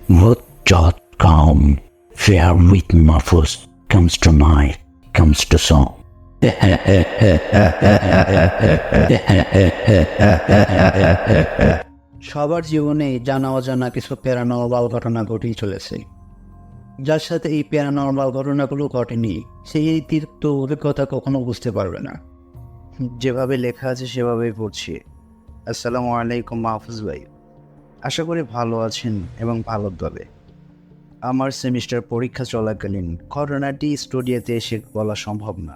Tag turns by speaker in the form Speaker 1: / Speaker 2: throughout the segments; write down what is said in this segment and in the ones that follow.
Speaker 1: What.com, where with Mahfuz comes to night, comes to song.
Speaker 2: সবার জীবনে জানা অজানা কিছু প্যারানর্মাল ঘটনা ঘটেই চলেছে। যার সাথে এই প্যারানর্মাল ঘটনাগুলো ঘটেনি সেই তিক্ত অভিজ্ঞতা কখনো বুঝতে পারবে না। যেভাবে লেখা আছে সেভাবেই পড়ছি। আসসালামু আলাইকুম মাহফুজ ভাই, আশা করি ভালো আছেন এবং ভালো তবে। আমার সেমিস্টার পরীক্ষা চলাকালীন ঘটনাটি স্টুডিওতে এসে বলা সম্ভব না।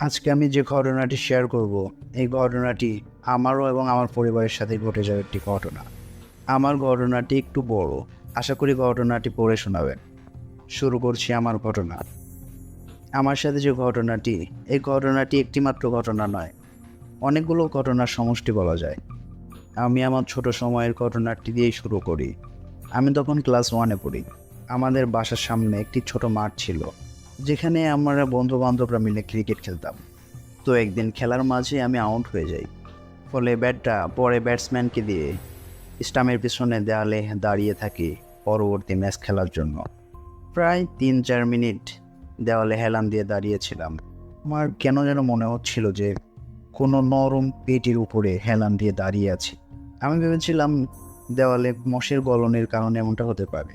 Speaker 2: আজকে আমি যে ঘটনাটি শেয়ার করব, এই ঘটনাটি আমারও এবং আমার পরিবারের সাথে ঘটে যাওয়া একটি ঘটনা। আমার ঘটনাটি একটু বড়, আশা করি ঘটনাটি পড়ে শোনাবেন। শুরু করছি আমার ঘটনা। আমার সাথে যে ঘটনাটি, এই ঘটনাটি একটিমাত্র ঘটনা নয়, অনেকগুলো ঘটনার সমষ্টি বলা যায়। আমি আমার ছোট সময়ের ঘটনাটি দিয়েই শুরু করি। আমি তখন ক্লাস 1-এ পড়ি। আমাদের বাসার সামনে একটি ছোট মাঠ ছিল, যেখানে আমরা বন্ধু-বান্ধবরা মিলে ক্রিকেট খেলতাম। তো একদিন খেলার মাঝে আমি আউট হয়ে যাই। ফলে ব্যাটটা পরে ব্যাটসম্যানকে দিয়ে স্টাম্পের পিছনে দেয়ালে দাঁড়িয়ে থাকি পরবর্তী ম্যাচ খেলার জন্য। প্রায় 3-4 মিনিট দেওয়ালে হেলান দিয়ে দাঁড়িয়েছিলাম। আমার কেন যেন মনে হচ্ছিল যে কোনো নরম পেটির উপরে হেলান দিয়ে দাঁড়িয়ে আছি। আমি ভেবেছিলাম দেওয়ালে মশের গলনের কারণে এমনটা হতে পারে,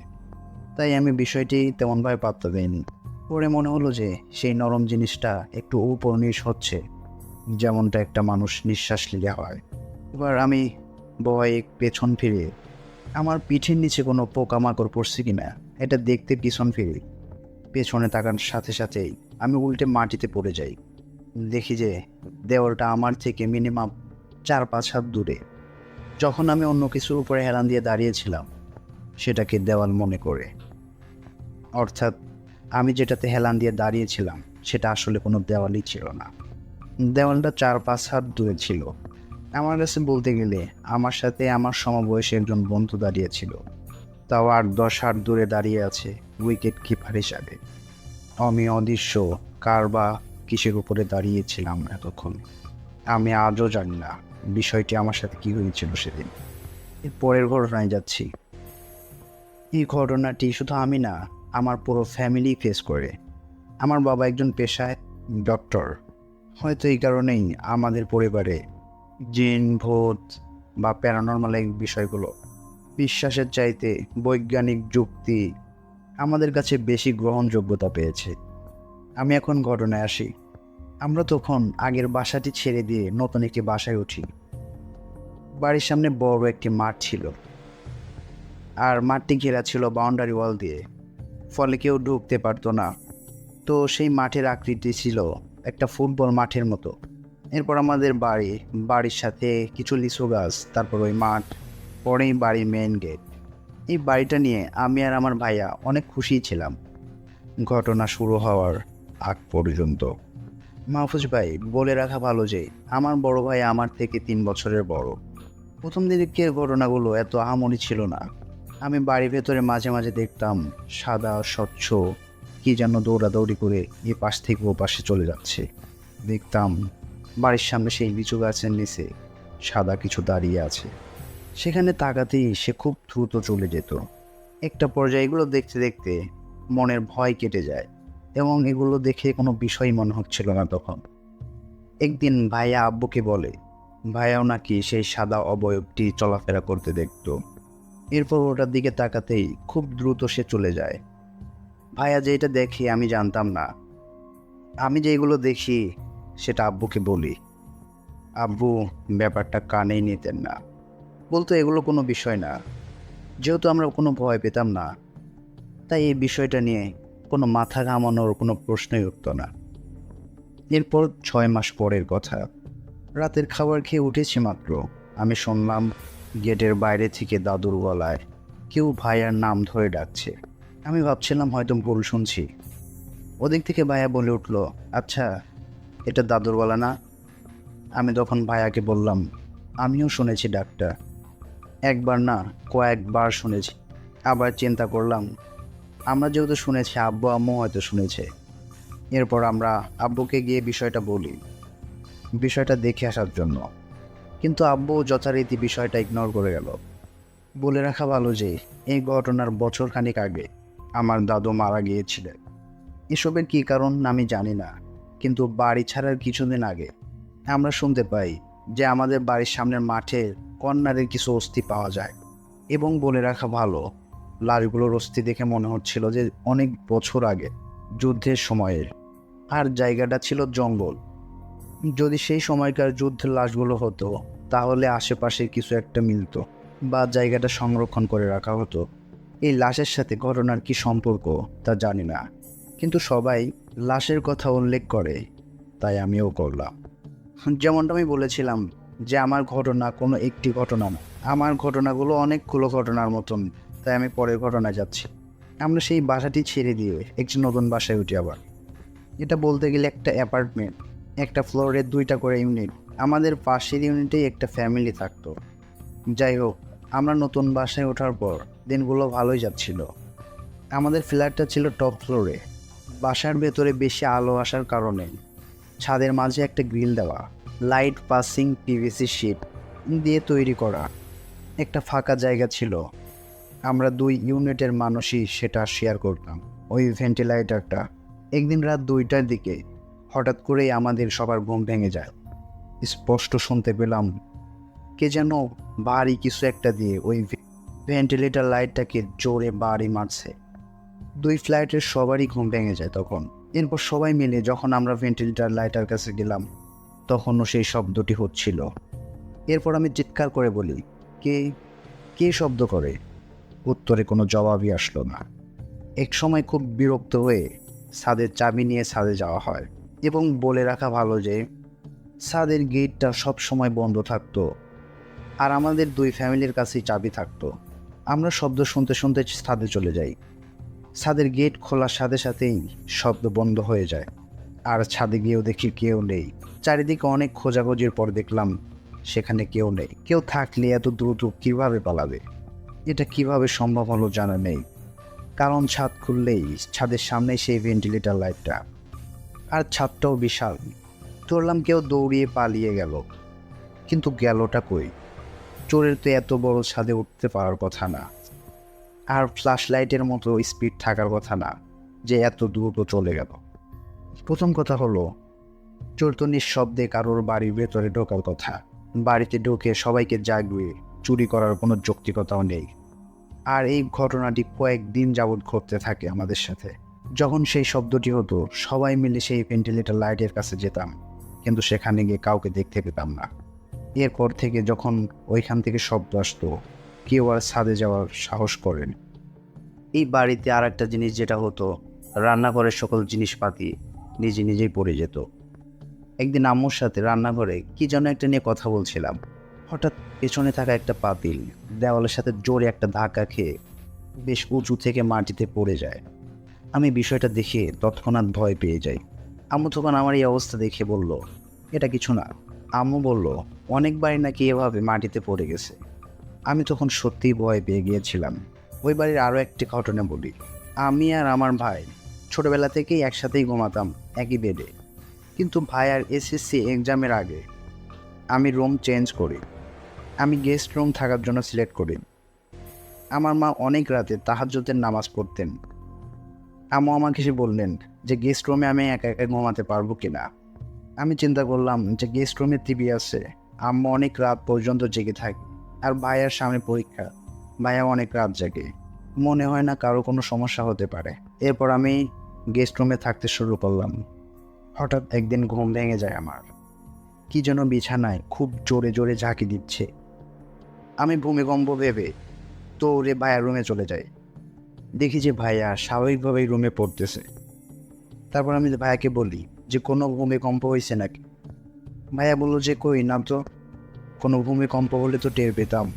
Speaker 2: তাই আমি বিষয়টি তেমনভাবে পাত্তা দিইনি। পরে মনে হলো যে সেই নরম জিনিসটা একটু উপর-নিচ হচ্ছে, যেমনটা একটা মানুষ নিঃশ্বাস নিলে হয়। এবার আমি ভয়ে পেছন ফিরে আমার পিঠের নিচে কোনো পোকামাকড় পড়ছে কিনা এটা দেখতে পিছন ফিরি। পেছনে তাকানোর সাথে সাথেই আমি উল্টে মাটিতে পড়ে যাই। দেখি যে দেওয়ালটা আমার থেকে মিনিমাম 4-5 হাত দূরে। যখন আমি অন্য কিছুর উপরে হেলান দিয়ে দাঁড়িয়েছিলাম, সেটাকে দেওয়াল মনে করে, অর্থাৎ আমি যেটাতে হেলান দিয়ে দাঁড়িয়েছিলাম সেটা আসলে কোনো দেওয়ালই ছিল না। দেওয়ালটা 4-5 হাত দূরে ছিল। আমার কাছে বলতে গেলে আমার সাথে আমার সমবয়সী একজন বন্ধু দাঁড়িয়েছিল, তাও 8-10 হাত দূরে দাঁড়িয়ে আছে উইকেট কিপার হিসাবে। আমি অদৃশ্য কার বা কিসের উপরে দাঁড়িয়েছিলাম এতক্ষণ। আমি আজও জানি না বিষয়টি আমার সাথে কী হয়েছিল সেদিন। এর পরের ঘটনায় যাচ্ছি। এই ঘটনাটি শুধু আমি না, আমার পুরো ফ্যামিলি ফেস করে। আমার বাবা একজন পেশায় ডক্টর। হয়তো এই কারণেই আমাদের পরিবারে জিন, ভূত বা প্যারানর্মাল এই বিষয়গুলো বিশ্বাসের চাইতে বৈজ্ঞানিক যুক্তি আমাদের কাছে বেশি গ্রহণযোগ্যতা পেয়েছে। আমি এখন ঘটনায় আসি। আমরা তখন আগের বাসাটি ছেড়ে দিয়ে নতুন একটি বাসায় উঠি। বাড়ির সামনে বড় একটি মাঠ ছিল, আর মাঠটি ঘেরা ছিল বাউন্ডারি ওয়াল দিয়ে, ফলে কেউ ঢুকতে পারতো না। তো সেই মাঠের আকৃতি ছিল একটা ফুটবল মাঠের মতো। এরপর আমাদের বাড়ির সাথে কিছু লিচু গাছ, তারপর ওই মাঠ, পরেই বাড়ির মেইন গেট। এই বাড়িটা নিয়ে আমি আর আমার ভাইয়া অনেক খুশি ছিলাম ঘটনা শুরু হওয়ার আগ পর্যন্ত। মাহফুজ ভাই, বলে রাখা ভালো যে আমার বড় ভাই আমার থেকে 3 বছরের বড়। প্রথম দিকের ঘটনাগুলো এত আহামরি ছিল না। আমি বাড়ির ভেতরে মাঝে মাঝে দেখতাম সাদা স্বচ্ছ কি যেন দৌড়াদৌড়ি করে এ পাশ থেকে ও পাশে চলে যাচ্ছে। দেখতাম বাড়ির সামনে সেই লিচু গাছের নিচে সাদা কিছু দাঁড়িয়ে আছে। সেখানে তাকাতেই সে খুব দ্রুত চলে যেত। একটা পর্যায়ে এগুলো দেখতে দেখতে মনের ভয় কেটে যায়, এবং এগুলো দেখে কোনো বিষয় মনে হচ্ছিল না তখন। একদিন ভাইয়া আব্বুকে বলে ভাইয়াও নাকি সেই সাদা অবয়বটি চলাফেরা করতে দেখত। এরপর ওটার দিকে তাকাতেই খুব দ্রুত সে চলে যায়। ভাইয়া যে এটা দেখে আমি জানতাম না। আমি যেগুলো দেখি সেটা আব্বুকে বলি। আব্বু ব্যাপারটা কানেই নিতেন না, বলতো এগুলো কোনো বিষয় না। যেহেতু আমরা কোনো ভয় পেতাম না, তাই এই বিষয়টা নিয়ে কোনো মাথা ঘামানোর কোনো প্রশ্নই উঠত না। এরপর 6 মাস পরের কথা। রাতের খাবার খেয়ে উঠেছি মাত্র, আমি শুনলাম গেটের বাইরে থেকে দাদুর গলায় কেউ ভাইয়ার নাম ধরে ডাকছে। আমি ভাবছিলাম হয়তো ভুল শুনছি। ওদিক থেকে ভাইয়া বলে উঠল, আচ্ছা এটা দাদুর গলা না? আমি তখন ভাইয়াকে বললাম, আমিও শুনেছি ডাকটা। একবার না, কয়েকবার শুনেছি। আবার চিন্তা করলাম, আমরা যেহেতু শুনেছি, আব্বু আম্মু হয়তো শুনেছে। এরপর আমরা আব্বুকে গিয়ে বিষয়টা বলি, বিষয়টা দেখে আসার জন্য। কিন্তু আব্বু যথারীতি বিষয়টা ইগনোর করে গেল। বলে রাখা ভালো যে এই ঘটনার বছরখানেক আগে আমার দাদু মারা গিয়েছিলেন। এসবের কী কারণ আমি জানি না, কিন্তু বাড়ি ছাড়ার কিছুদিন আগে আমরা শুনতে পাই যে আমাদের বাড়ির সামনের মাঠে কর্নারের কিছু অস্থি পাওয়া যায়। এবং বলে রাখা ভালো, লাশগুলোর অস্থি দেখে মনে হচ্ছিল যে অনেক বছর আগে যুদ্ধের সময়ের। আর জায়গাটা ছিল জঙ্গল। যদি সেই সময়কার যুদ্ধের লাশগুলো হতো তাহলে আশেপাশে কিছু একটা মিলতো বা জায়গাটা সংরক্ষণ করে রাখা হতো। এই লাশের সাথে ঘটনার কি সম্পর্ক তা জানি না, কিন্তু সবাই লাশের কথা উল্লেখ করে, তাই আমিও করলাম। যেমনটা আমি বলেছিলাম যে আমার ঘটনা কোনো একটি ঘটনা না, আমার ঘটনাগুলো অনেকগুলো ঘটনার মতন। তাই আমি পরের ঘটনায় যাচ্ছি। আমরা সেই বাসাটি ছেড়ে দিয়ে একটি নতুন বাসায় উঠি। আবার এটা বলতে গেলে একটা অ্যাপার্টমেন্ট, একটা ফ্লোরে 2টা করে ইউনিট। আমাদের পাশের ইউনিটেই একটা ফ্যামিলি থাকতো। যাই হোক, আমরা নতুন বাসায় ওঠার পর দিনগুলো ভালোই যাচ্ছিল। আমাদের ফ্ল্যাটটা ছিল টপ ফ্লোরে। বাসার ভেতরে বেশি আলো আসার কারণে ছাদের মাঝে একটা গ্রিল দেওয়া, লাইট পাসিং পিভিসি শিট দিয়ে তৈরি করা একটা ফাঁকা জায়গা ছিল। আমরা 2 ইউনিটের মানুষই সেটা শেয়ার করতাম, ওই ভেন্টিলেটরটা। একদিন রাত 2টার দিকে হঠাৎ করেই আমাদের সবার ঘুম ভেঙে যায়। স্পষ্ট শুনতে পেলাম কে যেন ভারী কিছু একটা দিয়ে ওই ভেন্টিলেটর লাইটটাকে জোরে বাড়ি মারছে। 2 ফ্ল্যাটের সবারই ঘুম ভেঙে যায় তখন। এরপর সবাই মিলে যখন আমরা ভেন্টিলেটর লাইটার কাছে গেলাম তখনও সেই শব্দটি হচ্ছিল। এরপর আমি চিৎকার করে বলি, কে কে শব্দ করে? উত্তরে কোনো জবাবই আসলো না। এক সময় খুব বিরক্ত হয়ে ছাদের চাবি নিয়ে ছাদে যাওয়া হয়। এবং বলে রাখা ভালো যে ছাদের গেটটা সব সময় বন্ধ থাকতো, আর আমাদের 2 ফ্যামিলির কাছেই চাবি থাকতো। আমরা শব্দ শুনতে শুনতে ছাদে চলে যাই। ছাদের গেট খোলার সাথে সাথেই শব্দ বন্ধ হয়ে যায়। আর ছাদে গিয়েও দেখি কেউ নেই। চারিদিকে অনেক খোঁজাখুঁজির পর দেখলাম সেখানে কেউ নেই। কেউ থাকলে এত দ্রুত কিভাবে পালাবে? এটা কিভাবে সম্ভব হলো জানা নেই, কারণ ছাদ খুললেই ছাদের সামনে সেই ভেন্টিলেটর লাইটটা, আর ছাদটাও বিশাল। ধরলাম কেউ দৌড়িয়ে পালিয়ে গেল, কিন্তু গেলটা কই? চোরের তো এত বড় ছাদে উঠতে পারার কথা না, আর ফ্ল্যাশ লাইটের মতো স্পিড থাকার কথা না যে এত দ্রুত চলে গেল। প্রথম কথা হলো, চোর তো নিঃশব্দে কারোর বাড়ির ভেতরে ঢোকার কথা। বাড়িতে ঢুকে সবাইকে জাগিয়ে চুরি করার কোনো যৌক্তিকতাও নেই। আর এই ঘটনাটি কয়েকদিন যাবৎ ঘটতে থাকে আমাদের সাথে। যখন সেই শব্দটি হতো সবাই মিলে সেই ভেন্টিলেটর লাইটের কাছে যেতাম, কিন্তু সেখানে গিয়ে কাউকে দেখতে পেতাম না। এরপর থেকে যখন ওইখান থেকে শব্দ আসতো কেউ আর ছাদে যাওয়ার সাহস করেন। এই বাড়িতে আর একটা জিনিস যেটা হতো, রান্নাঘরের সকল জিনিসপাতি নিজে নিজেই পড়ে যেত। একদিন আম্মুর সাথে রান্নাঘরে কি যেন একটা নিয়ে কথা বলছিলাম, হঠাৎ পেছনে থাকা একটা পাতিল দেওয়ালের সাথে জোরে একটা ধাক্কা খেয়ে বেশ উঁচু থেকে মাটিতে পড়ে যায়। আমি বিষয়টা দেখে তৎক্ষণাৎ ভয় পেয়ে যাই। আম্মু তখন আমার এই অবস্থা দেখে বলল, এটা কিছু না। আম্মু বলল, অনেকবারই নাকি এভাবে মাটিতে পড়ে গেছে। আমি তখন সত্যিই ভয় পেয়ে গিয়েছিলাম। ওই বাড়ির আরও একটি ঘটনা বলি। আমি আর আমার ভাই ছোটবেলা থেকেই একসাথেই ঘুমাতাম একই বেডে, কিন্তু ভাই আর এসএসসি এক্সামের আগে আমি রুম চেঞ্জ করি। আমি গেস্ট রুম থাকার জন্য সিলেক্ট করি। আমার মা অনেক রাতে তাহাজ্জুদের নামাজ পড়তেন। আম্মু আমাকে এসে বললেন যে গেস্ট রুমে আমি একা একা ঘুমাতে পারবো কিনা। আমি চিন্তা করলাম যে গেস্ট রুমে টিভি আছে, আম্মু অনেক রাত পর্যন্ত জেগে থাকে, আর ভাইয়ার সামনে পরীক্ষা, ভাইয়া অনেক রাত জাগে, মনে হয় না কারো কোনো সমস্যা হতে পারে। এরপর আমি গেস্ট রুমে থাকতে শুরু করলাম। হঠাৎ একদিন ঘুম ভেঙে যায় আমার। কি যেন বিছানায় খুব জোরে জোরে ঝাঁকি দিচ্ছে। আমি ভূমিকম্প ভেবে দৌড়ে ভাইয়ার রুমে চলে যাই। দেখি যে ভাইয়া স্বাভাবিকভাবেই রুমে পড়তেছে। তারপর আমি ভাইয়াকে বলি যে কোনো ভূমিকম্প হয়েছে নাকি। ভাইয়া বললো যে কই না তো, কোনো ভূমিকম্প হলে তো টের পেতাম।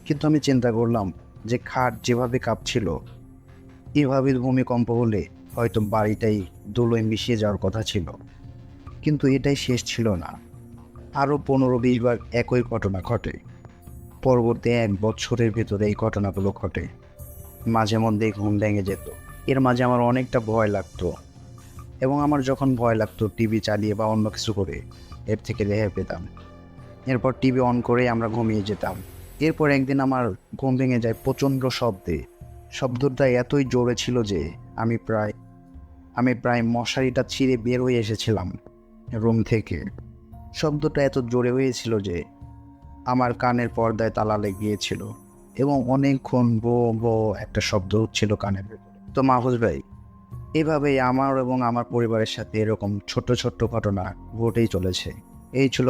Speaker 2: কিন্তু আমি চিন্তা করলাম যে খাট যেভাবে কাঁপছিল, এভাবে ভূমিকম্প হলে হয়তো বাড়িটাই ধুলোয় মিশিয়ে যাওয়ার কথা ছিল। কিন্তু এটাই শেষ ছিল না, আরও 15-20 বার একই ঘটনা ঘটে। পরবর্তী 1 বছরের ভেতরে এই ঘটনাগুলো ঘটে। মাঝে মধ্যেই ঘুম ভেঙে যেত। এর মাঝে আমার অনেকটা ভয় লাগতো, এবং আমার যখন ভয় লাগতো টিভি চালিয়ে বা অন্য কিছু করে এর থেকে রেহাই পেতাম। এরপর টিভি অন করেই আমরা ঘুমিয়ে যেতাম। এরপর একদিন আমার ঘুম ভেঙে যায় প্রচণ্ড শব্দে। শব্দটা এতই জোরে ছিল যে আমি প্রায় মশারিটা ছিঁড়ে বের হয়ে এসেছিলাম রুম থেকে। শব্দটা এত জোরে হয়েছিল যে আমার কানের পর্দায় তালা লেগিয়েছিল এবং অনেকক্ষণ বো বো একটা শব্দ হচ্ছিল কানের ভেতরে। তো মাহফুজ ভাই, এভাবেই আমার এবং আমার পরিবারের সাথে এরকম ছোট্ট ছোট্ট ঘটনা ঘটেই চলেছে। এই ছিল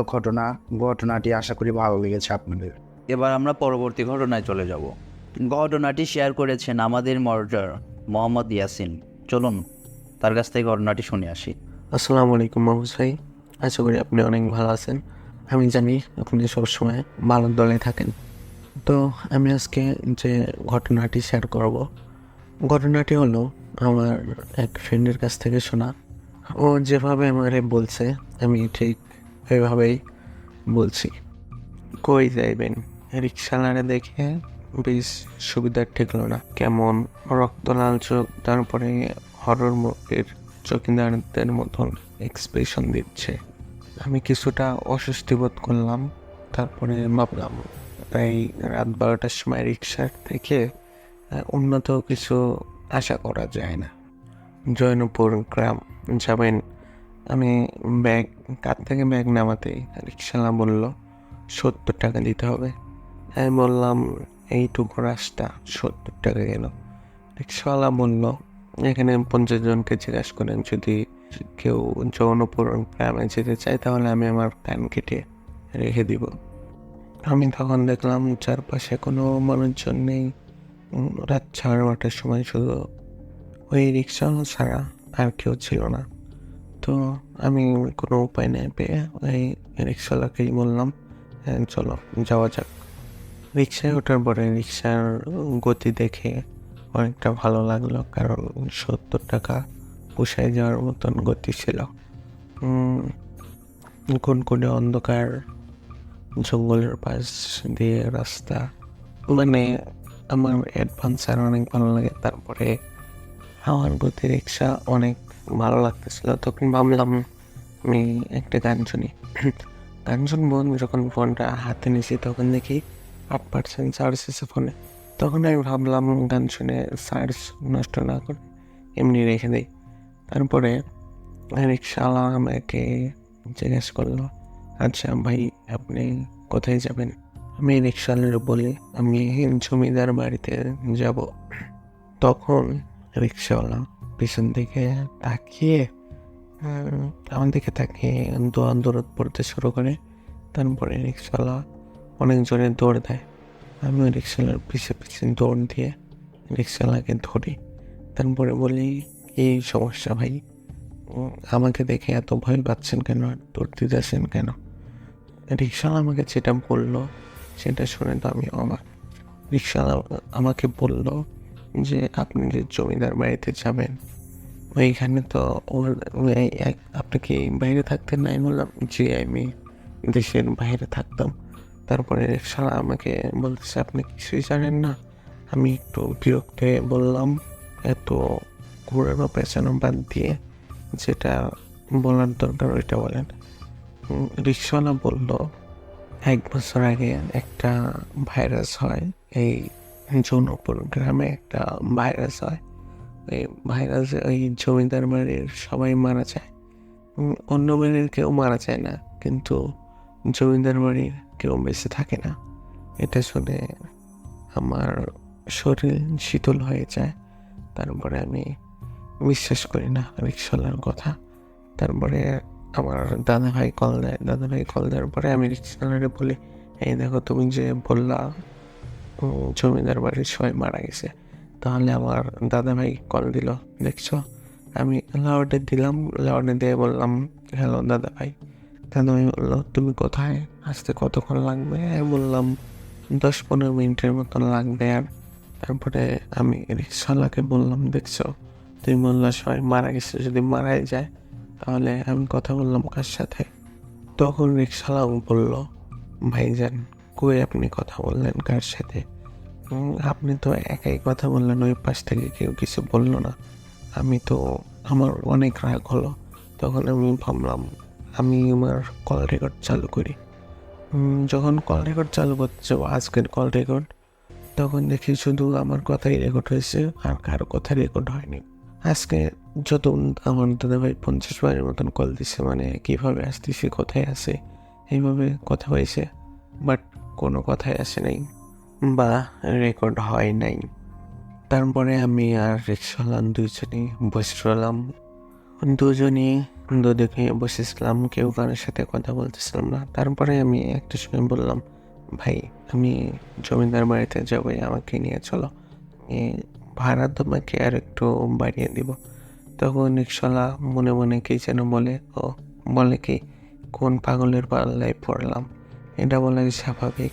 Speaker 2: ঘটনাটি আশা করি ভালো লেগেছে আপনাদের।
Speaker 3: এবার আমরা পরবর্তী ঘটনায় চলে যাব। ঘটনাটি শেয়ার করেছেন আমাদের মর্ডার মোহাম্মদ ইয়াসিন। চলুন তার কাছ থেকে ঘটনাটি শুনে আসি।
Speaker 4: আসসালামু আলাইকুম মাহফুজ ভাই, আশা করি আপনি অনেক ভালো আছেন। আমি জানি আপনি সবসময় ভালো দলে থাকেন। তো আমি আজকে যে ঘটনাটি শেয়ার করব, ঘটনাটি হলো আমার এক ফ্রেন্ডের কাছ থেকে শোনা। ও যেভাবে আমারে বলছে আমি ঠিক ওইভাবেই বলছি। কই যাইবেন? রিক্সাওয়ালারে দেখে বেশ সুবিধার ঠেকলো না। কেমন রক্তলাল চোখ, তারপরে হরর মুখের চকিদারদের মতন এক্সপ্রেশন দিচ্ছে। আমি কিছুটা অস্বস্তি বোধ করলাম। তারপরে ভাবলাম প্রায় রাত 12টার সময় রিক্সার থেকে উন্নত কিছু আশা করা যায় না। জয়নপুর গ্রাম যাবেন। আমি কাঁধ থেকে ব্যাগ নামাতেই রিক্সাওয়ালা বলল 70 টাকা দিতে হবে। আমি বললাম এইটুকু রাস্তা 70 টাকা গেল। রিক্সাওয়ালা বলল এখানে 50 জনকে জিজ্ঞাসা করেন, যদি কেউ জৌনপুর গ্রামে যেতে চায় তাহলে আমি আমার কান কেটে রেখে দিব। আমি তখন দেখলাম চারপাশে কোনো মানুষজন নেই। রাত 9:30টার সময় শুধু ওই রিক্সাওয়ালা ছাড়া আর কেউ ছিল না। তো আমি কোনো উপায় নেই পেয়ে ওই রিক্সাওয়ালাকেই বললাম চলো যাওয়া যাক। রিক্সায় ওঠার পরে রিক্সার গতি দেখে অনেকটা ভালো লাগলো, কারণ 70 টাকা পোষায় যাওয়ার মতন গতি ছিল। কোন অন্ধকার জঙ্গলের পাশ দিয়ে রাস্তা, মানে আমার অ্যাডভান্স আর অনেক ভালো লাগে। তারপরে আমার গতি রিক্সা অনেক ভালো লাগতেছিল। তখন ভাবলাম আমি একটা গান শুনি। গান শুনবো, যখন ফোনটা হাতে নিয়েছি তখন দেখি 8% চার্জ এসে ফোনে। তখন আমি ভাবলাম গান শুনে চার্জ নষ্ট না করে এমনি রেখে দিই। তারপরে রিক্সাওয়ালা আমাকে জিজ্ঞেস করলো, আচ্ছা ভাই আপনি কোথায় যাবেন? আমি রিক্সাওয়ালার বলি আমি জমিদার বাড়িতে যাব। তখন রিক্সাওয়ালা পিছন দিকে তাকিয়ে আমার দিকে তাকিয়ে দৌড় পড়তে শুরু করে। তারপরে রিক্সাওয়ালা অনেক জোরে দৌড় দেয়। আমি রিক্সাওয়ালার পিছে দৌড় দিয়ে রিক্সাওয়ালাকে ধরি। তারপরে বলি এই সমস্যা ভাই, আমাকে দেখে এত ভয় পাচ্ছেন কেন, আর দৌড় দিতেছেন কেন? রিক্সাওয়ালা আমাকে যেটা বললো সেটা শুনে তো আমি অবাক। রিক্সাওয়ালা আমাকে বলল যে আপনি যে জমিদার বাড়িতে যাবেন ওইখানে তো আপনি কি বাইরে থাকতেন? না, আমি বললাম যে আমি দেশের বাইরে থাকতাম। তারপরে রিক্সাওয়ালা আমাকে বলতেছে আপনি কিছুই জানেন না। আমি একটু বিরক্ত হয়ে বললাম এত ঘোরানো পেঁচানো বাদ দিয়ে যেটা বলার দরকার ওইটা বলেন। রিক্সাওয়ালা বলল 1 বছর আগে একটা ভাইরাস হয়, এই জৌনপুর গ্রামে একটা ভাইরাস হয়। এই ভাইরাসে ওই জমিদার বাড়ির সবাই মারা যায়। অন্য বাড়ির কেউ মারা যায় না, কিন্তু জমিদার বাড়ির কেউ বেঁচে থাকে না। এটা শুনে আমার শরীর শীতল হয়ে যায়। তারপরে আমি বিশ্বাস করি না রিক্সাওয়ালার কথা। তারপরে আমার দাদাভাই কল দেওয়ার পরে আমি রিক্সাওয়ালারে বলি এই দেখো তুমি যে বললা জমিদার বাড়ির সবাই মারা গেছে, তাহলে আমার দাদাভাই কল দিল দেখছো। আমি লাউডে দিলাম, লাউডে দিয়ে বললাম হ্যালো দাদাভাই। দাদাভাই বললো তুমি কোথায়, আসতে কতক্ষণ লাগবে? আমি বললাম 10-15 মিনিটের মতন লাগবে। আর তারপরে আমি রিক্সাওয়ালাকে বললাম দেখছো তুমি বললা সবাই মারা গেছে, যদি মারাই যায় তাহলে আমি কথা বললাম কার সাথে? তখন রিক্সাওয়ালা বলল ভাইজান কই আপনি কথা বললেন কার সাথে? আপনি তো একাই কথা বললেন, ওই পাশ থেকে কেউ কিছু বললো না। আমার অনেক রাগ হলো। তখন আমি ভাবলাম আমি আমার কল রেকর্ড চালু করি। যখন কল রেকর্ড চালু করতে যাবো আজকের কল রেকর্ড, তখন দেখি শুধু আমার কথাই রেকর্ড হয়েছে আর কারো কথা রেকর্ড হয়নি। আজকে যত আমার দাদাভাই 50 বারের মতন কল দিচ্ছে, মানে কীভাবে আসতেছি, কোথায় আছে, এইভাবে কথা হয়েছে, বাট কোনো কথাই আসে নাই বা রেকর্ড হয় নাই। তারপরে আমি আর রিক্সাওয়ালা দুজনেই বসে রলাম, দুজনেই দুদিকে বসেছিলাম, কেউ কারোর সাথে কথা বলতেছিলাম না। তারপরে আমি একটা সময় বললাম, ভাই আমি জমিদার বাড়িতে যাবো, আমাকে নিয়ে চলো, আমি ভাড়া তোমাকে আর একটু বাড়িয়ে দিব। তখন রিক্সাওয়ালা মনে মনে কি যেন বলে, ও বলে কি, কোন পাগলের পাল্লায় পড়লাম, এটা বলে স্বাভাবিক।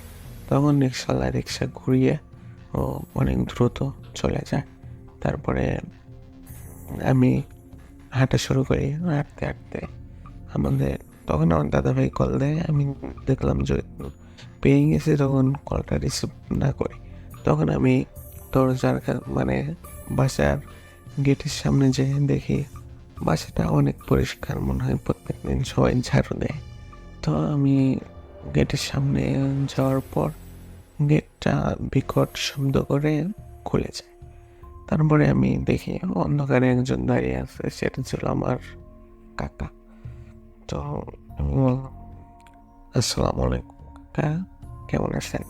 Speaker 4: তখন রিক্সাওয়ালা রিক্সা ঘুরিয়ে ও অনেক দ্রুত চলে যায়। তারপরে আমি হাঁটা শুরু করি, হাঁটতে হাঁটতে তখন আমার দাদাভাই কল দেয়, আমি দেখলাম যে পেয়ে গেছে। তখন কলটা রিসিভ না করি, তখন আমি দরজার মানে বাসার গেটের সামনে যেয়ে দেখি বাসাটা অনেক পরিষ্কার, মনে হয় প্রত্যেক দিন সবাই ঝাড়ু দেয়। তো আমি গেটের সামনে যাওয়ার পর গেটটা বিকট শব্দ করে খুলে যায়। তারপরে আমি দেখি অন্ধকারে একজন দাঁড়িয়ে আছে, সেটা ছিল আমার কাকা। তো আমি বললাম, আসসালামু আলাইকুম কাকা, কেমন আছেন?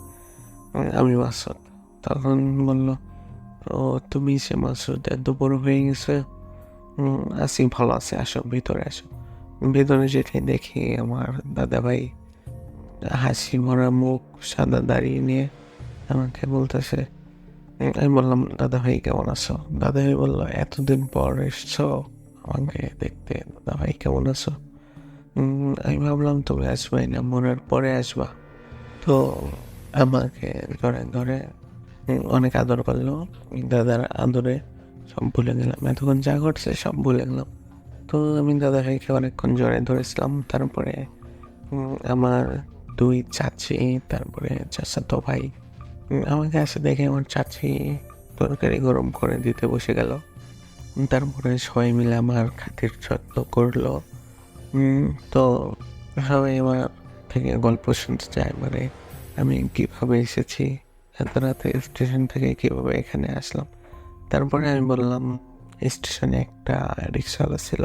Speaker 4: আমি মাসুদ। তখন বলল, ও তুমি সে মাসুদ, এত বড় হয়ে গেছে? আছি, ভালো আছে, আসো ভিতরে আসো। ভিতরে যেটাই দেখি আমার দাদাভাই হাসি ভরা মুখ, সাদা দাড়ি নিয়ে আমাকে বলতেছে। আমি বললাম, দাদাভাই কেমন আছো? দাদাভাই বললো, এতদিন পর এসছো আমাকে দেখতে, দাদাভাই কেমন আছো? আমি ভাবলাম তুমি আসবাই না, মরার পরে আসবা। তো আমাকে ধরে ধরে অনেক আদর করলো। দাদার আদরে সব ভুলে গেলাম, এতক্ষণ যা ঘটছে সব ভুলে গেলাম। তো আমি দাদাভাইকে অনেকক্ষণ জড়ায় ধরেছিলাম। তারপরে আমার দুই চাচি, তারপরে চাচাতো ভাই আমাকে এসে দেখে আমার চাচি তরকারি গরম করে দিতে বসে গেল। তারপরে সবাই মিলে আমার খাতির যত্ন করলো। তো সবাই আমার থেকে গল্প শুনতে চায়, মানে আমি কীভাবে এসেছি, এত রাতে স্টেশন থেকে কীভাবে এখানে আসলাম। তারপরে আমি বললাম, স্টেশনে একটা রিক্সাওয়ালা ছিল,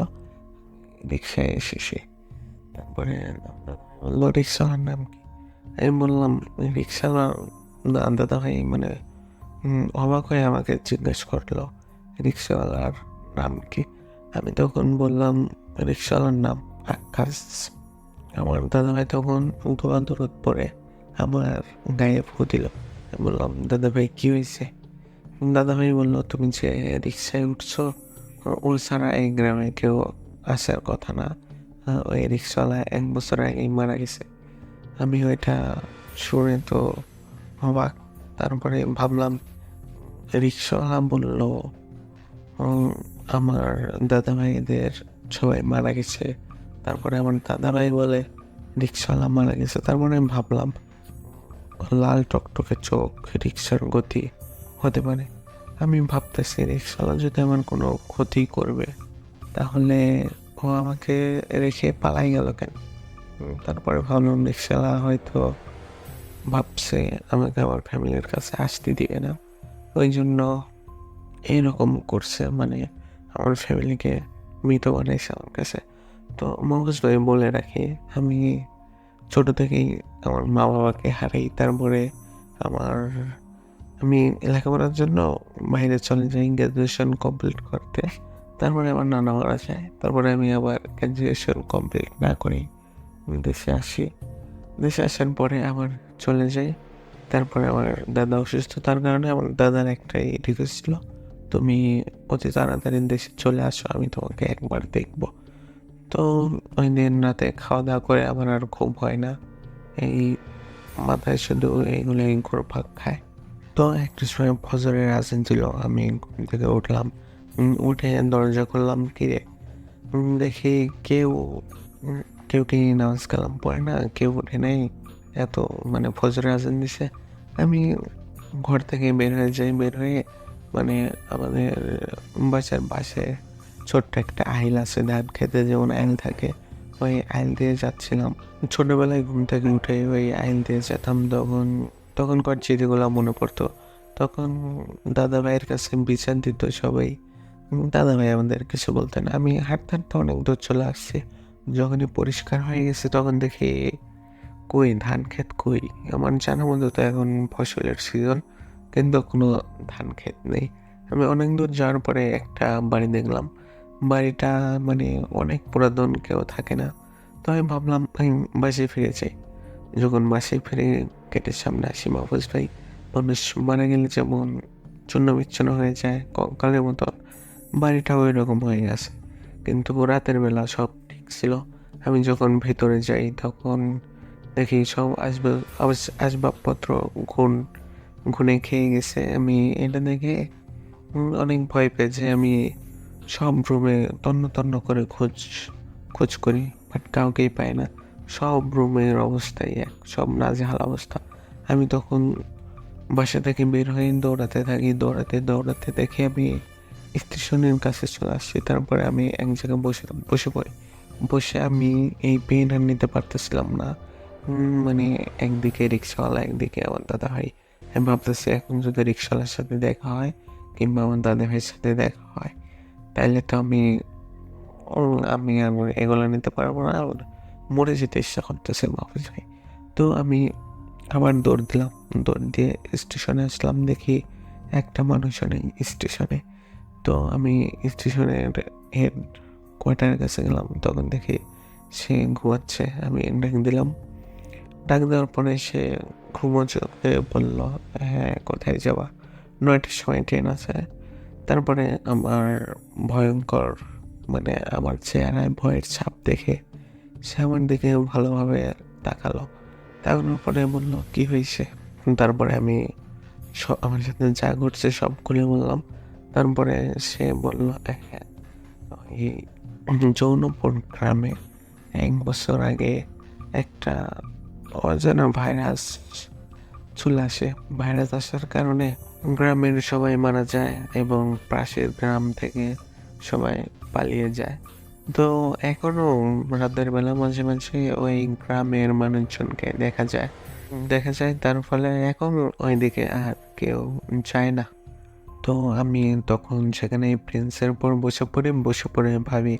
Speaker 4: রিক্সায় এসেছি। তারপরে বললো, রিক্সাওয়ালার নাম কি? আমি বললাম, রিক্সাওয়ালা দাদা ভাই মানে অবাক হয়ে আমাকে জিজ্ঞেস করলো, রিক্সাওয়ালার নাম কি? আমি তখন বললাম, রিক্সাওয়ালার নাম আকাশ। আমার দাদাভাই তখন দৌড়াদৌড় পরে আমার গায়ে ফু দিল। আমি বললাম, দাদাভাই কি হয়েছে? দাদাভাই বললো, তুমি যে রিক্সায় উঠছো, ওই ছাড়া এই গ্রামে কেউ আসার কথা না, ওই রিক্সাওয়ালা 1 বছর আগেই মারা গেছে। আমি ওইটা শুনে তো অবাক। তারপরে ভাবলাম, রিক্সাওয়ালা বললো আমার দাদাভাইদের সবাই মারা গেছে। তারপরে আমার দাদাভাই বলে রিক্সাওয়ালা মারা গেছে। তারপরে আমি ভাবলাম, লাল টকটকে চোখ, রিক্সার গতি হতে পারে। আমি ভাবতেছি, রিক্সাওয়ালা যদি আমার কোনো ক্ষতি করবে, তাহলে ও আমাকে রেখে পালাই গেল কেন? তারপরে ভাবলাম, রিক্সাওয়ালা হয়তো ভাবছে আমাকে আমার ফ্যামিলির কাছে আসতে দিবে না, ওই জন্য এরকম করছে, মানে আমার ফ্যামিলিকে মৃত বানাইছে আমার কাছে। তো মগজ ভাই বলে রাখি, আমি ছোট থেকেই আমার মা বাবাকে হারাই। তারপরে আমি লেখাপড়ার জন্য বাইরে চলে যাই গ্র্যাজুয়েশন কমপ্লিট করতে। তারপরে আমার নানা মারা যায়। তারপরে আমি আবার গ্র্যাজুয়েশন কমপ্লিট না করি আমি দেশে আসি। দেশে আসার পরে আবার চলে যাই। তারপরে আমার দাদা অসুস্থতার কারণে আমার দাদার একটাই রিকোয়েস্ট ছিল, তুমি অতি তাড়াতাড়ি দেশে চলে আসো, আমি তোমাকে একবার দেখবো। তো ওই দিন রাতে খাওয়া দাওয়া করে আমার আর ঘুম হয় না, এই মাথায় শুধু এইগুলো ঘুরপাক খায়। তো একটা সময় ফজরের আজান ছিল, আমি ঘুম থেকে উঠলাম। উঠে দরজা খুললাম, কিরে দেখি কেউ কি নামাজ কালাম পড়ে না, কেউ উঠে নাই, এত মানে ফজরের আজান দিছে। আমি ঘর থেকে বের হয়ে যাই, বের হয়ে মানে আমাদের বাসার পাশে ছোট্ট একটা আইল আছে, ধান খেতে যেমন আইল থাকে, ওই আইল দিয়ে যাচ্ছিলাম। ছোটোবেলায় ঘুম থেকে উঠে ওই আইল দিয়ে যেতাম, তখনকার স্মৃতিগুলো মনে পড়তো। তখন দাদা ভাইয়ের কাছে বিচার দিত সবাই, দাদা ভাই আমাদের কিছু বলতেন। আমি হাঁটতে হাঁটতে অনেক দূর চলে আসছি, যখনই পরিষ্কার হয়ে গেছে তখন দেখি কই ধান ক্ষেত কই। আমার জানার মধ্যে তো এখন ফসলের সিজন, কিন্তু কোনো ধান ক্ষেত নেই। আমি অনেক দূর যাওয়ার পরে একটা বাড়ি দেখলাম। বাড়িটা মানে অনেক পুরাতন, কেউ থাকে না। তো আমি ভাবলাম আমি বাসে ফিরে যাই। যখন বাসে ফিরে গেটের সামনে আসি, মাহফুজ ভাই, মানুষ মারা গেলে যেমন চূর্ণ বিচ্ছন্ন হয়ে যায় কঙ্কালের মতন, বাড়িটা ওই রকম হয়ে গেছে। কিন্তু রাতের বেলা সব ঠিক ছিল। আমি যখন ভেতরে যাই তখন দেখি সব আসবাবপত্র ঘুনে খেয়ে গেছে। আমি এটা দেখে অনেক ভয় পেয়েছি। আমি সব রুমে তন্ন তন্ন করে খোঁজ করি, বাট কাউকেই পাই না। সব রুমের অবস্থাই এক, সব নাজেহাল অবস্থা। আমি তখন বাসা থেকে বের হয়ে দৌড়াতে দেখে আমি স্টেশনের কাছে চলে আসছি। তারপরে আমি এক জায়গায় বসে পড়ি। বসে আমি এই পেন আর নিতে পারতেছিলাম না। মানে একদিকে রিক্সাওয়ালা, একদিকে আমার দাদা ভাই। আমি ভাবতেছি এখন যদি রিক্সাওয়ালার সাথে দেখা হয় কিংবা আমার দাদা ভাইয়ের সাথে দেখা হয়, তাহলে তো আমি আর এগুলো নিতে পারবো না, আর মরে যেতে ইচ্ছা করতেছে মাহফুজ ভাই। তো আমি আবার দৌড় দিয়ে স্টেশনে আসলাম। দেখি একটা মানুষও নেই স্টেশনে। তো আমি স্টেশনের হেড কোয়ার্টারের কাছে গেলাম, তখন দেখি সে ঘুমাচ্ছে। আমি ডাক দেওয়ার পরে সে ঘুমোচ্ছে বলল, হ্যাঁ কোথায় যাওয়া, 9টার সময় ট্রেন আছে। তারপরে আমার ভয়ঙ্কর মানে আমার চেহারায় ভয়ের ছাপ দেখে সে আমার দিকে ভালোভাবে তাকানোর পরে বলল, কি হয়েছে? তারপরে আমি আমার সাথে যা ঘটছে সব খুলে বললাম। তারপরে সে বলল, হ্যাঁ এই যৌনপুর গ্রামে 1 বছর আগে একটা অজানা ভাইরাস চলে আসে। ভাইরাস আসার কারণে গ্রামের সবাই মারা যায় এবং পাশের গ্রাম থেকে সবাই পালিয়ে যায়। তো এখনো রাতের বেলা মাঝে মাঝে ওই গ্রামের মানুষজনকে দেখা যায়। তার ফলে এখন ওইদিকে আর কেউ যায় না। তো আমি তখন সেখানে প্রিন্সের উপর বসে পড়ে ভাবি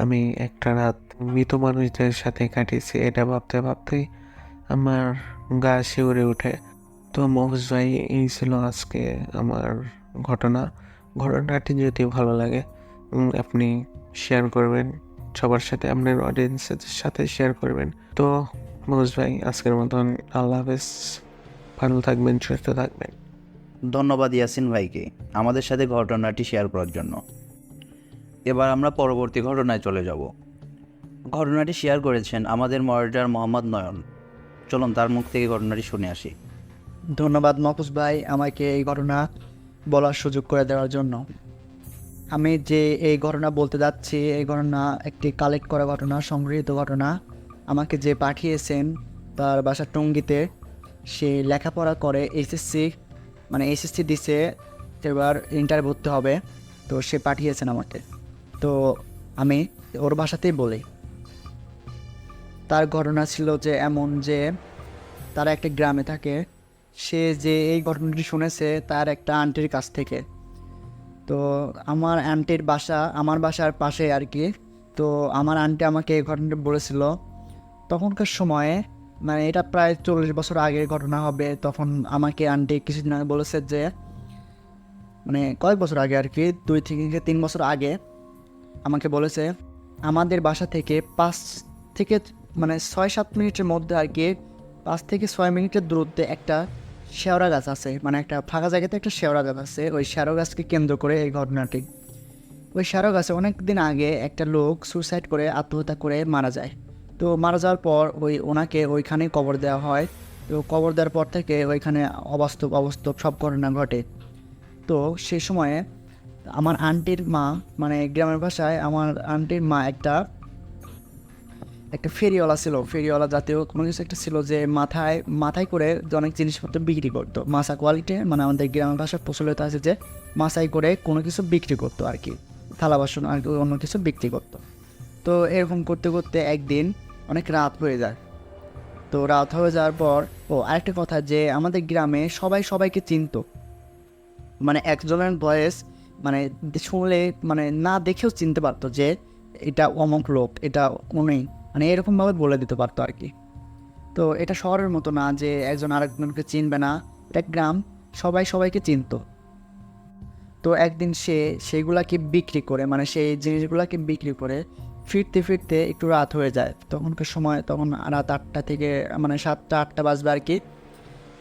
Speaker 4: আমি একটা রাত মৃত মানুষদের সাথে কাটিয়েছি। এটা ভাবতেই আমার গা শিউরে ওঠে। তো মহফুজ ভাই, এই ছিল আজকে আমার ঘটনাটি যদি ভালো লাগে আপনি শেয়ার করবেন সবার সাথে, আপনার অডিয়েন্সের সাথে শেয়ার করবেন। তো মহফুজ ভাই, আজকের মতন আল্লাহ হাফেজ, ভালো থাকবেন, সুস্থ থাকবেন।
Speaker 3: ধন্যবাদ ইয়াসিন ভাইকে আমাদের সাথে ঘটনাটি শেয়ার করার জন্য। এবার আমরা পরবর্তী ঘটনায় চলে যাব। ঘটনাটি শেয়ার করেছেন আমাদের মডারেটর মোহাম্মদ নয়ন। চলুন তার মুখ থেকে ঘটনাটি শুনে আসি।
Speaker 2: ধন্যবাদ মাহফুজ ভাই আমাকে এই ঘটনা বলার সুযোগ করে দেওয়ার জন্য। আমি যে এই ঘটনা বলতে যাচ্ছি, এই ঘটনা একটি কালেক্ট করা ঘটনা, সংগৃহীত ঘটনা। আমাকে যে পাঠিয়েছেন তার বাসা টঙ্গীতে, সে লেখাপড়া করে এসএসসি দিছে, এবার ইন্টার ভর্তি হবে। তো সে পাঠিয়েছেন আমাকে। তো আমি ওর ভাষাতেই বলি। তার ঘটনা ছিল যে এমন যে তারা একটা গ্রামে থাকে। সে যে এই ঘটনাটি শুনেছে তার একটা আন্টির কাছ থেকে। তো আমার আন্টির বাসা আমার বাসার পাশে আর কি। তো আমার আন্টি আমাকে এই ঘটনাটা বলেছিল। তখনকার সময়ে মানে এটা প্রায় 40 বছর আগের ঘটনা হবে। তখন আমাকে আন্টি কিছুদিন আগে বলেছে যে মানে কয়েক বছর আগে আর কি, 2 থেকে 3 বছর আগে আমাকে বলেছে আমাদের বাসা থেকে 5 থেকে 6-7 মিনিটের মধ্যে আর কি, 5 থেকে 6 মিনিটের দূরত্বে একটা শেওড়া গাছ আছে। মানে একটা ফাঁকা জায়গাতে একটা শেওড়া গাছ আছে। ওই শেওড়া গাছকে কেন্দ্র করে এই ঘটনাটি। ওই শেওড়া গাছে অনেক দিন আগে একটা লোক সুইসাইড করে আত্মহত্যা করে মারা যায়। তো মারা যাওয়ার পর ওনাকে ওইখানেই কবর দেওয়া হয়। তো কবর দেওয়ার পর থেকে ওইখানে অবাস্তব সব ঘটনা ঘটে। তো সে সময়ে আমার আন্টির মা, মানে গ্রামের ভাষায় আমার আন্টির মা একটা ফেরিওয়ালা ছিল, ফেরিওয়ালা জাতীয় কোনো কিছু একটা ছিল, যে মাথায় করে অনেক জিনিসপত্র বিক্রি করতো। মাছা কোয়ালিটি, মানে আমাদের গ্রামের ভাষায় প্রচলিত আছে যে মাছাই করে কোনো কিছু বিক্রি করতো আর কি, থালা বাসন আর অন্য কিছু বিক্রি করতো।
Speaker 5: তো এরকম করতে করতে একদিন অনেক রাত হয়ে যায়। তো রাত হয়ে যাওয়ার পর আরেকটা কথা যে আমাদের গ্রামে সবাই সবাইকে চিনতো, মানে একজনের ভয়েস মানে শুনলে মানে না দেখেও চিনতে পারতো যে এটা অমুক লোক, এটা উনি, মানে এরকমভাবে বলে দিতে পারতো আর কি। তো এটা শহরের মতো না যে একজন আরেকজনকে চিনবে না, এটা গ্রাম, সবাই সবাইকে চিনতো। তো একদিন সে সেইগুলাকে বিক্রি করে, মানে সেই জিনিসগুলোকে বিক্রি করে ফিরতে ফিরতে একটু রাত হয়ে যায়। তখনকার সময় তখন রাত 8টা থেকে মানে 7টা-8টা বাজবে আর কি।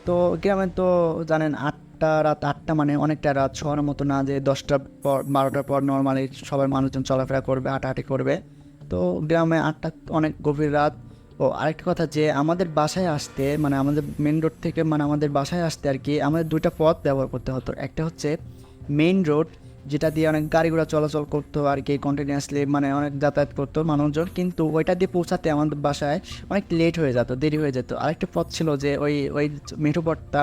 Speaker 5: তো গ্রামে তো জানেন রাত 8টা মানে অনেকটা রাত, শহরের মতো না যে 10টার পর 12টার পর নর্মালি সবাই মানুষজন চলাফেরা করবে, হাঁটাহাঁটি করবে। তো গ্রামে 8টা অনেক গভীর রাত। আরেকটা কথা যে আমাদের বাসায় আসতে, মানে আমাদের মেন রোড থেকে মানে আমাদের বাসায় আসতে আর কি আমাদের 2টা পথ ব্যবহার করতে হতো। একটা হচ্ছে মেইন রোড, যেটা দিয়ে অনেক গাড়ি ঘোড়া চলাচল করতো আর কি কন্টিনিউয়াসলি, মানে অনেক যাতায়াত করতো মানুষজন, কিন্তু ওইটা দিয়ে পৌঁছাতে আমাদের বাসায় অনেক লেট হয়ে যেত, দেরি হয়ে যেত। আরেকটা পথ ছিল যে ওই মেঠো পথটা,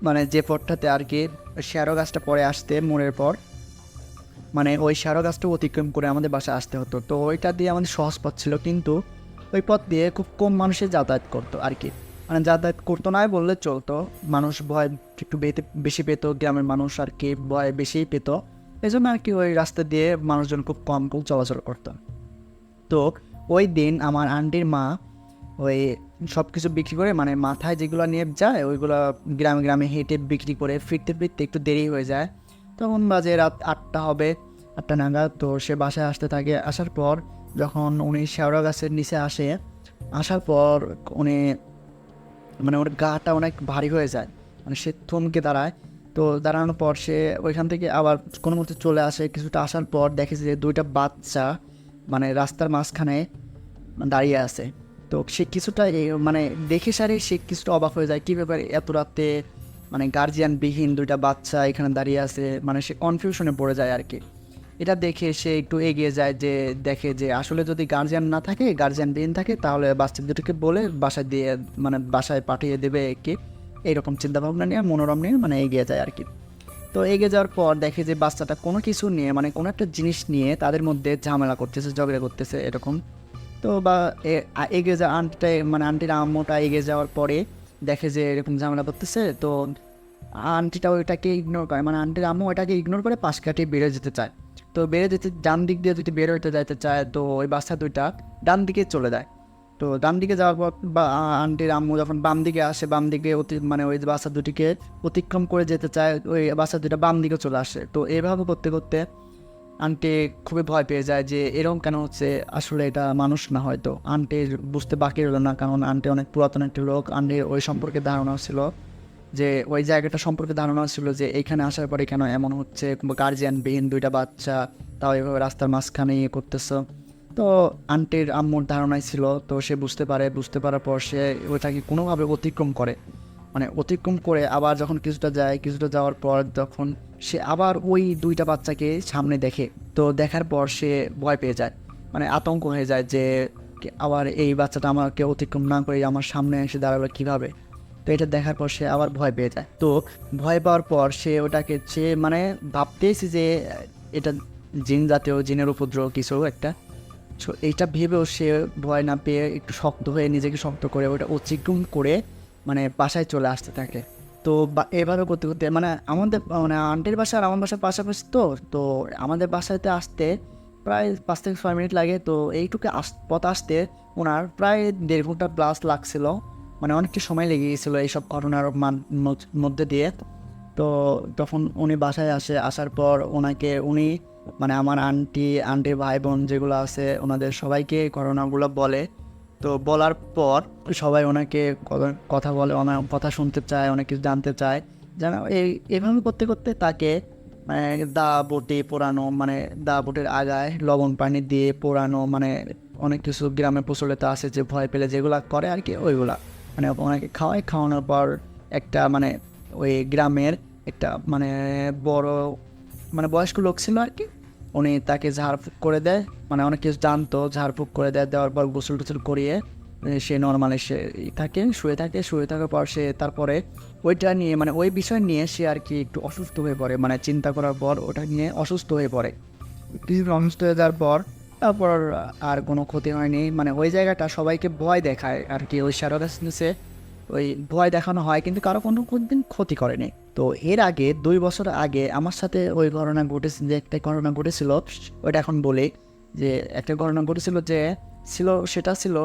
Speaker 5: মানে যে পথটাতে আর কি শ্যারো গাছটা পরে আসতে মোড়ের পর, মানে ওই শ্যারো গাছটা অতিক্রম করে আমাদের বাসায় আসতে হতো। তো ওইটা দিয়ে আমাদের সহজ পথ ছিল, কিন্তু ওই পথ দিয়ে খুব কম মানুষের যাতায়াত করতো আর কি, মানে যাতায়াত করতো না বললে চলতো। মানুষ ভয় একটু বেশি পেতো, গ্রামের মানুষ আর কি ভয় বেশিই পেতো, এই জন্য আর কি ওই রাস্তা দিয়ে মানুষজন খুব কম চলাচল করতো। তো ওই দিন আমার আন্টির মা ওই সব কিছু বিক্রি করে, মানে মাথায় যেগুলো নিয়ে যায় ওইগুলো গ্রামে গ্রামে হেঁটে বিক্রি করে ফিরতে ফিরতে একটু দেরি হয়ে যায়। তখন বাজে রাত 8টা হবে, 8টা নাগাদ। তো সে বাসায় আসতে থাকে। আসার পর যখন উনি শেওড়া গাছের নিচে আসার পর উনি মানে ওর গাটা অনেক ভারী হয়ে যায়, মানে সে থমকে দাঁড়ায়। তো দাঁড়ানোর পর সে ওইখান থেকে আবার কোনো মতো চলে আসে। কিছুটা আসার পর দেখে যে 2টা বাচ্চা মানে রাস্তার মাঝখানে দাঁড়িয়ে আছে। তো সে কিছুটা মানে দেখে সারে সে কিছুটা অবাক হয়ে যায়, কী ব্যাপার এত রাতে মানে গার্জিয়ানবিহীন 2টা বাচ্চা এখানে দাঁড়িয়ে আছে, মানে সে কনফিউশনে পড়ে যায় আর কি। এটা দেখে সে একটু এগিয়ে যায়, যে দেখে যে আসলে যদি গার্জিয়ান না থাকে, গার্জিয়ানবিহীন থাকে, তাহলে বাচ্চা দুটোকে বলে বাসায় দিয়ে মানে বাসায় পাঠিয়ে দেবে কি, এইরকম চিন্তাভাবনা নিয়ে মনোরম নিয়ে মানে এগিয়ে যায় আর কি। তো এগিয়ে যাওয়ার পর দেখে যে বাচ্চাটা কোনো কিছু নিয়ে মানে কোনো একটা জিনিস নিয়ে তাদের মধ্যে ঝামেলা করতেছে, ঝগড়া করতেছে এরকম। তো বা এগিয়ে যা আন্টিটা মানে আন্টির আম্মুটা এগিয়ে যাওয়ার পরে দেখে যে এরকম ঝামেলা করতেছে। তো আন্টিটা ওইটাকে ইগনোর করে, মানে আন্টির আম্মু ওইটাকে ইগনোর করে পাশ কাটিয়ে বেড়ে যেতে চায়। তো বেড়ে যেতে ডান দিক দিয়ে যদি বের হইতে যাইতে চায়, তো ওই বাচ্চা 2টা ডান দিকে চলে যায়। তো ডান দিকে যাওয়ার পর বা আন্টির আম্মু যখন বাম দিকে আসে, বাম দিকে মানে ওই বাচ্চা দুটিকে অতিক্রম করে যেতে চায়, ওই বাচ্চা 2টা বাম দিকে চলে আসে। তো এইভাবে করতে করতে আন্টি খুবই ভয় পেয়ে যায় যে এরকম কেন হচ্ছে, আসলে এটা মানুষ না হয়তো। আন্টি বুঝতে বাকি রইল না, কারণ আন্টি অনেক পুরাতন একটি লোক। আন্টির ওই সম্পর্কে ধারণা ছিল যে ওই জায়গাটা সম্পর্কে ধারণা ছিল যে এইখানে আসার পরে কেন এমন হচ্ছে, গার্জিয়ানবিহীন 2টা বাচ্চা তাও এইভাবে রাস্তার মাঝখানে ইয়ে করতেছে। তো আন্টির আম্মুর ধারণাই ছিল। তো সে বুঝতে পারার পর সে ওইটাকে কোনোভাবে অতিক্রম করে, মানে অতিক্রম করে আবার যখন কিছুটা যাওয়ার পর যখন সে আবার ওই 2টা বাচ্চাকে সামনে দেখে, তো দেখার পর সে ভয় পেয়ে যায়, মানে আতঙ্ক হয়ে যায় যে আবার এই বাচ্চাটা আমাকে অতিক্রম না করে আমার সামনে এসে দাঁড়ালো কীভাবে। তো এটা দেখার পর সে আবার ভয় পেয়ে যায়। তো ভয় পাওয়ার পর সে ওটাকে সে মানে ভাবতেছি যে এটা জিন জাতীয়, জিনের উপদ্রব কিছু একটা। এইটা ভেবেও সে ভয় না পেয়ে একটু শক্ত হয়ে নিজেকে শক্ত করে ওটা অতিক্রম করে মানে বাসায় চলে আসতে থাকে। তো এভাবে করতে করতে মানে আমাদের মানে আন্টির বাসা আর আমার বাসার পাশাপাশি, তো আমাদের বাসাতে আসতে প্রায় 5 থেকে 6 মিনিট লাগে। তো এইটুকু পথ আসতে ওনার প্রায় 1.5 ঘন্টা প্লাস লাগছিল, মানে অনেকটা সময় লেগে গিয়েছিলো এইসব ঘটনার মধ্যে দিয়ে। তো তখন উনি বাসায় আসার পর উনি মানে আমার আন্টির ভাই বোন যেগুলো আছে ওনাদের সবাইকে ঘটনাগুলো বলে। তো বলার পর সবাই ওনাকে কথা বলে, ওনার কথা শুনতে চায়, অনেক কিছু জানতে চায়। যেন এইভাবে করতে করতে তাকে মানে দা বটি পোড়ানো, মানে দা বটির আগায় লবণ পানি দিয়ে পোড়ানো, মানে অনেক কিছু গ্রামে প্রচলিত আছে যে ভয় পেলে যেগুলা করে আর কি, ওইগুলা মানে ওনাকে খাওয়ানোর পর একটা মানে ওই গ্রামের একটা মানে বড় মানে বয়স্ক লোক ছিল আর কি, উনি তাকে ঝাড়ফুঁক করে দেয়, মানে অনেক কিছু জানতো, ঝাড়ফুঁক করে দেওয়ার পর গোসল টোসল করিয়ে সে নর্মালি সে শুয়ে থাকার পর সে তারপরে ওইটা নিয়ে মানে ওই বিষয় নিয়ে সে আর কি একটু অসুস্থ হয়ে পড়ে, মানে চিন্তা করার পর ওটা নিয়ে অসুস্থ হয়ে পড়ে। কিছুদিন অসুস্থ হয়ে যাওয়ার পর তারপর আর কোনো ক্ষতি হয়নি, মানে ওই জায়গাটা সবাইকে ভয় দেখায় আর কি, ওই শ্যাডো গাছনিসে ওই ভয় দেখানো হয় কিন্তু কারো কোনো দিন ক্ষতি করেনি। তো এর আগে 2 বছর আগে আমার সাথে ওই ঘটনা ঘটেছে, যে একটা ঘটনা ঘটেছিল ওইটা এখন বলি। যে একটা ঘটনা ঘটেছিল যে সেটা ছিল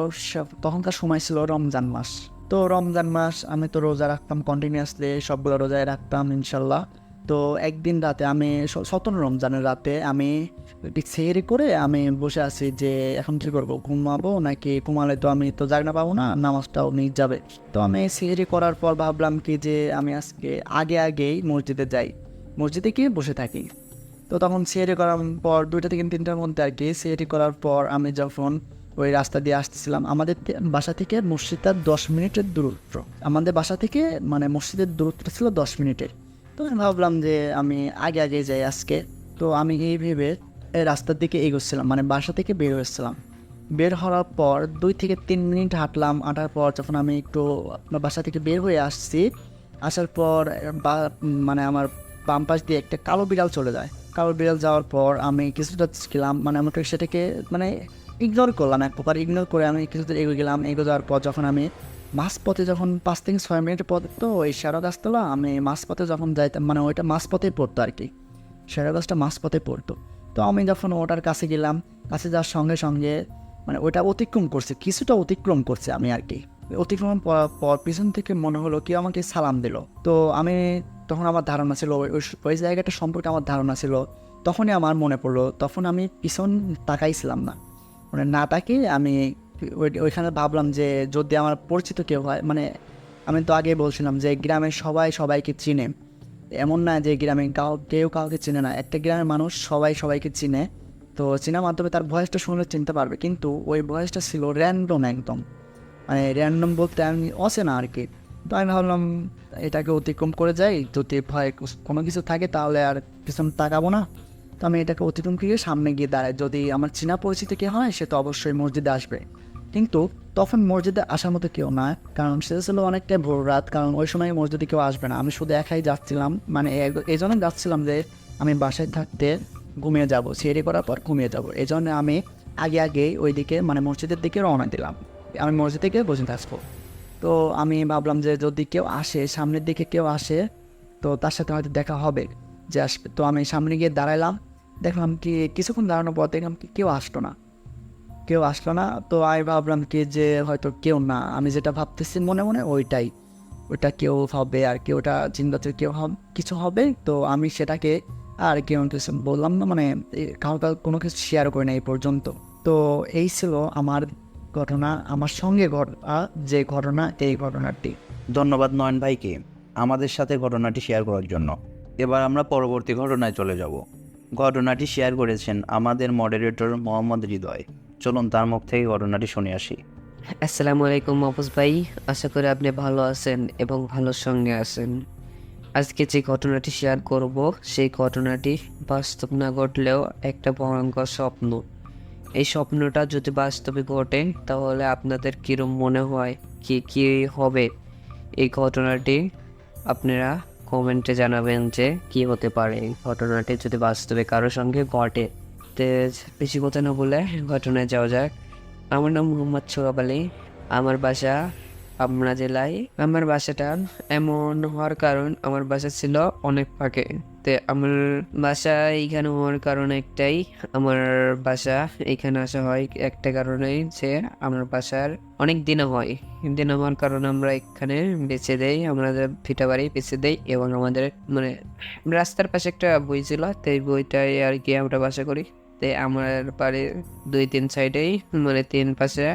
Speaker 5: তখনকার সময় ছিল রমজান মাস। তো রমজান মাস আমি তো রোজা রাখতাম কন্টিনিউয়াসলি, সবগুলো রোজায় রাখতাম ইনশাল্লাহ। তো একদিন রাতে আমি 17 রমজানের রাতে আমি সেহরি করে আমি বসে আছি যে এখন কী করবো, ঘুমাবো নাকি, ঘুমালে তো আমি তো জাগনা পাবো না, নামাজটাও মিস যাবে। তো আমি সেহরি করার পর ভাবলাম কি যে আমি আজকে আগেই মসজিদে যাই, মসজিদে গিয়ে বসে থাকি। তো তখন সেহরি করার পর 2টা থেকে 3টার মধ্যে আর কি, সেহরি করার পর আমি যখন ওই রাস্তা দিয়ে আসতেছিলাম, আমাদের বাসা থেকে মসজিদটা 10 মিনিটের দূরত্ব, আমাদের বাসা থেকে মানে মসজিদের দূরত্ব ছিল 10 মিনিটের। তো আমি ভাবলাম যে আমি আগে যাই আজকে। তো আমি এই ভেবে রাস্তার দিকে এগোচ্ছিলাম, মানে বাসা থেকে বের হয়েছিলাম। বের হওয়ার পর 2 থেকে 3 মিনিট হাঁটার পর যখন আমি একটু বাসা থেকে বের হয়ে আসছি, আসার পর মানে আমার বাম পাশ দিয়ে একটা কালো বিড়াল চলে যায়। কালো বিড়াল যাওয়ার পর আমি কিছুটা গেলাম, মানে আমাকে সেটাকে মানে ইগনোর করলাম, এক প্রকার ইগনোর করে আমি কিছুটা এগিয়ে গেলাম। এগিয়ে যাওয়ার পর যখন আমি মাঝপথে, যখন 5 থেকে 6 মিনিটের পথ, তো ওই শ্যাডো গাছতলা আমি মাঝপথে যখন যাইতাম, মানে ওইটা মাঝপথে পড়তো আর কি, শ্যাডো গাছটা মাঝপথে পড়তো। তো আমি যখন ওটার কাছে গেলাম, কাছে যাওয়ার সঙ্গে সঙ্গে মানে ওইটা কিছুটা অতিক্রম করছে আমি আর কি। অতিক্রম করার পর পিছন থেকে মনে হলো কেউ আমাকে সালাম দিল। তো আমি তখন আমার ধারণা ছিল ওই জায়গাটা সম্পর্কে আমার ধারণা ছিল। তখনই আমার মনে পড়লো, তখন আমি পিছন তাকাইছিলাম না, মানে না তাকিয়ে আমি ওইখানে ভাবলাম যে যদি আমার পরিচিত কেউ হয়, মানে আমি তো আগে বলছিলাম যে গ্রামের সবাইকে চিনে, এমন না যে গ্রামে কেউ কাউকে চিনে না, একটা গ্রামের মানুষ সবাইকে চিনে। তো চেনার মাধ্যমে তার ভয়েসটা শুনলে চিনতে পারবে, কিন্তু ওই ভয়েসটা ছিল র্যান্ডম, একদম মানে র্যান্ডম বলতে আমি অচেনা আর কি। তো আমি ভাবলাম এটাকে অতিক্রম করে যাই, যদি ভয় কোনো কিছু থাকে তাহলে আর পিছন তাকাবো না। তো আমি এটাকে অতিক্রম করে সামনে গিয়ে দাঁড়াই, যদি আমার চেনা পরিচিত কেউ হয় সে তো অবশ্যই মসজিদে আসবে। কিন্তু তখন মসজিদে আসার মতো কেউ না, কারণ সেটা ছিল অনেকটাই ভোর রাত, কারণ ওই সময় মসজিদে কেউ আসবে না। আমি শুধু একাই যাচ্ছিলাম, মানে এই জন্য যাচ্ছিলাম যে আমি বাসায় থাকতে ঘুমিয়ে যাব, সেরে করার পর ঘুমিয়ে যাব। এই জন্য আমি আগে ওই দিকে মানে মসজিদের দিকে রওনা দিলাম, আমি মসজিদে গিয়ে বসে থাকবো। তো আমি ভাবলাম যে যদি কেউ আসে, সামনের দিকে কেউ আসে, তো তার সাথে হয়তো দেখা হবে যে আসবে। তো আমি সামনে গিয়ে দাঁড়ালাম, দেখলাম কি কিছুক্ষণ দাঁড়ানোর পর দেখলাম কি কেউ আসলো না। তো আমি ভাবলাম কি যে হয়তো কেউ না, আমি যেটা ভাবতেছি মনে মনে ওইটা কেউ হবে আর কি, ওটা চিন্তাতে কেউ কিছু হবে। তো আমি সেটাকে আর কেউ কিছু বললাম না, মানে কাউকে কোনো কিছু শেয়ার করি না এই পর্যন্ত। তো এই ছিল আমার ঘটনা, আমার সঙ্গে ঘটনা যে ঘটনা, এই ঘটনাটি।
Speaker 3: ধন্যবাদ নয়ন ভাইকে আমাদের সাথে ঘটনাটি শেয়ার করার জন্য। এবার আমরা পরবর্তী ঘটনায় চলে যাব। ঘটনাটি শেয়ার করেছেন আমাদের মডারেটর মোহাম্মদ হৃদয়। চলুন তার মুখ থেকে ঘটনাটি শুনে আসি।
Speaker 6: আসসালামু আলাইকুম মাহফুজ ভাই, আশা করি আপনি ভালো আছেন এবং ভালোর সঙ্গে আছেন। আজকে যে ঘটনাটি শেয়ার করব সেই ঘটনাটি বাস্তব না ঘটলেও একটা ভয়ঙ্কর স্বপ্ন। এই স্বপ্নটা যদি বাস্তবে ঘটে তাহলে আপনাদের কীরকম মনে হয়, কি হবে এই ঘটনাটি আপনারা কমেন্টে জানাবেন যে কি হতে পারে এই ঘটনাটি যদি বাস্তবে কারোর সঙ্গে ঘটে। তো বেশি কথা না বলে ঘটনায় যাওয়া যাক। আমার নাম মোহাম্মদ সোহাব আলী, আমার বাসা পাবনা জেলায়। আমার বাসাটা এমন হওয়ার কারণ, আমার বাসা ছিল অনেক ফাঁকে। তো আমার বাসা এইখানে হওয়ার কারণ একটাই, আমার বাসা এইখানে আসা হয় একটা কারণেই যে আমার বাসার অনেক দিন হওয়ার কারণে আমরা এখানে বেছে দেই, আমাদের ভিটা বাড়ি বেছে দেই। এবং আমাদের মানে রাস্তার পাশে একটা বই ছিল, তো এই বইটাই আর কি আমরা বাসা করি। তো আমার বাড়ির 2-3 সাইডেই মানে 3 পাশে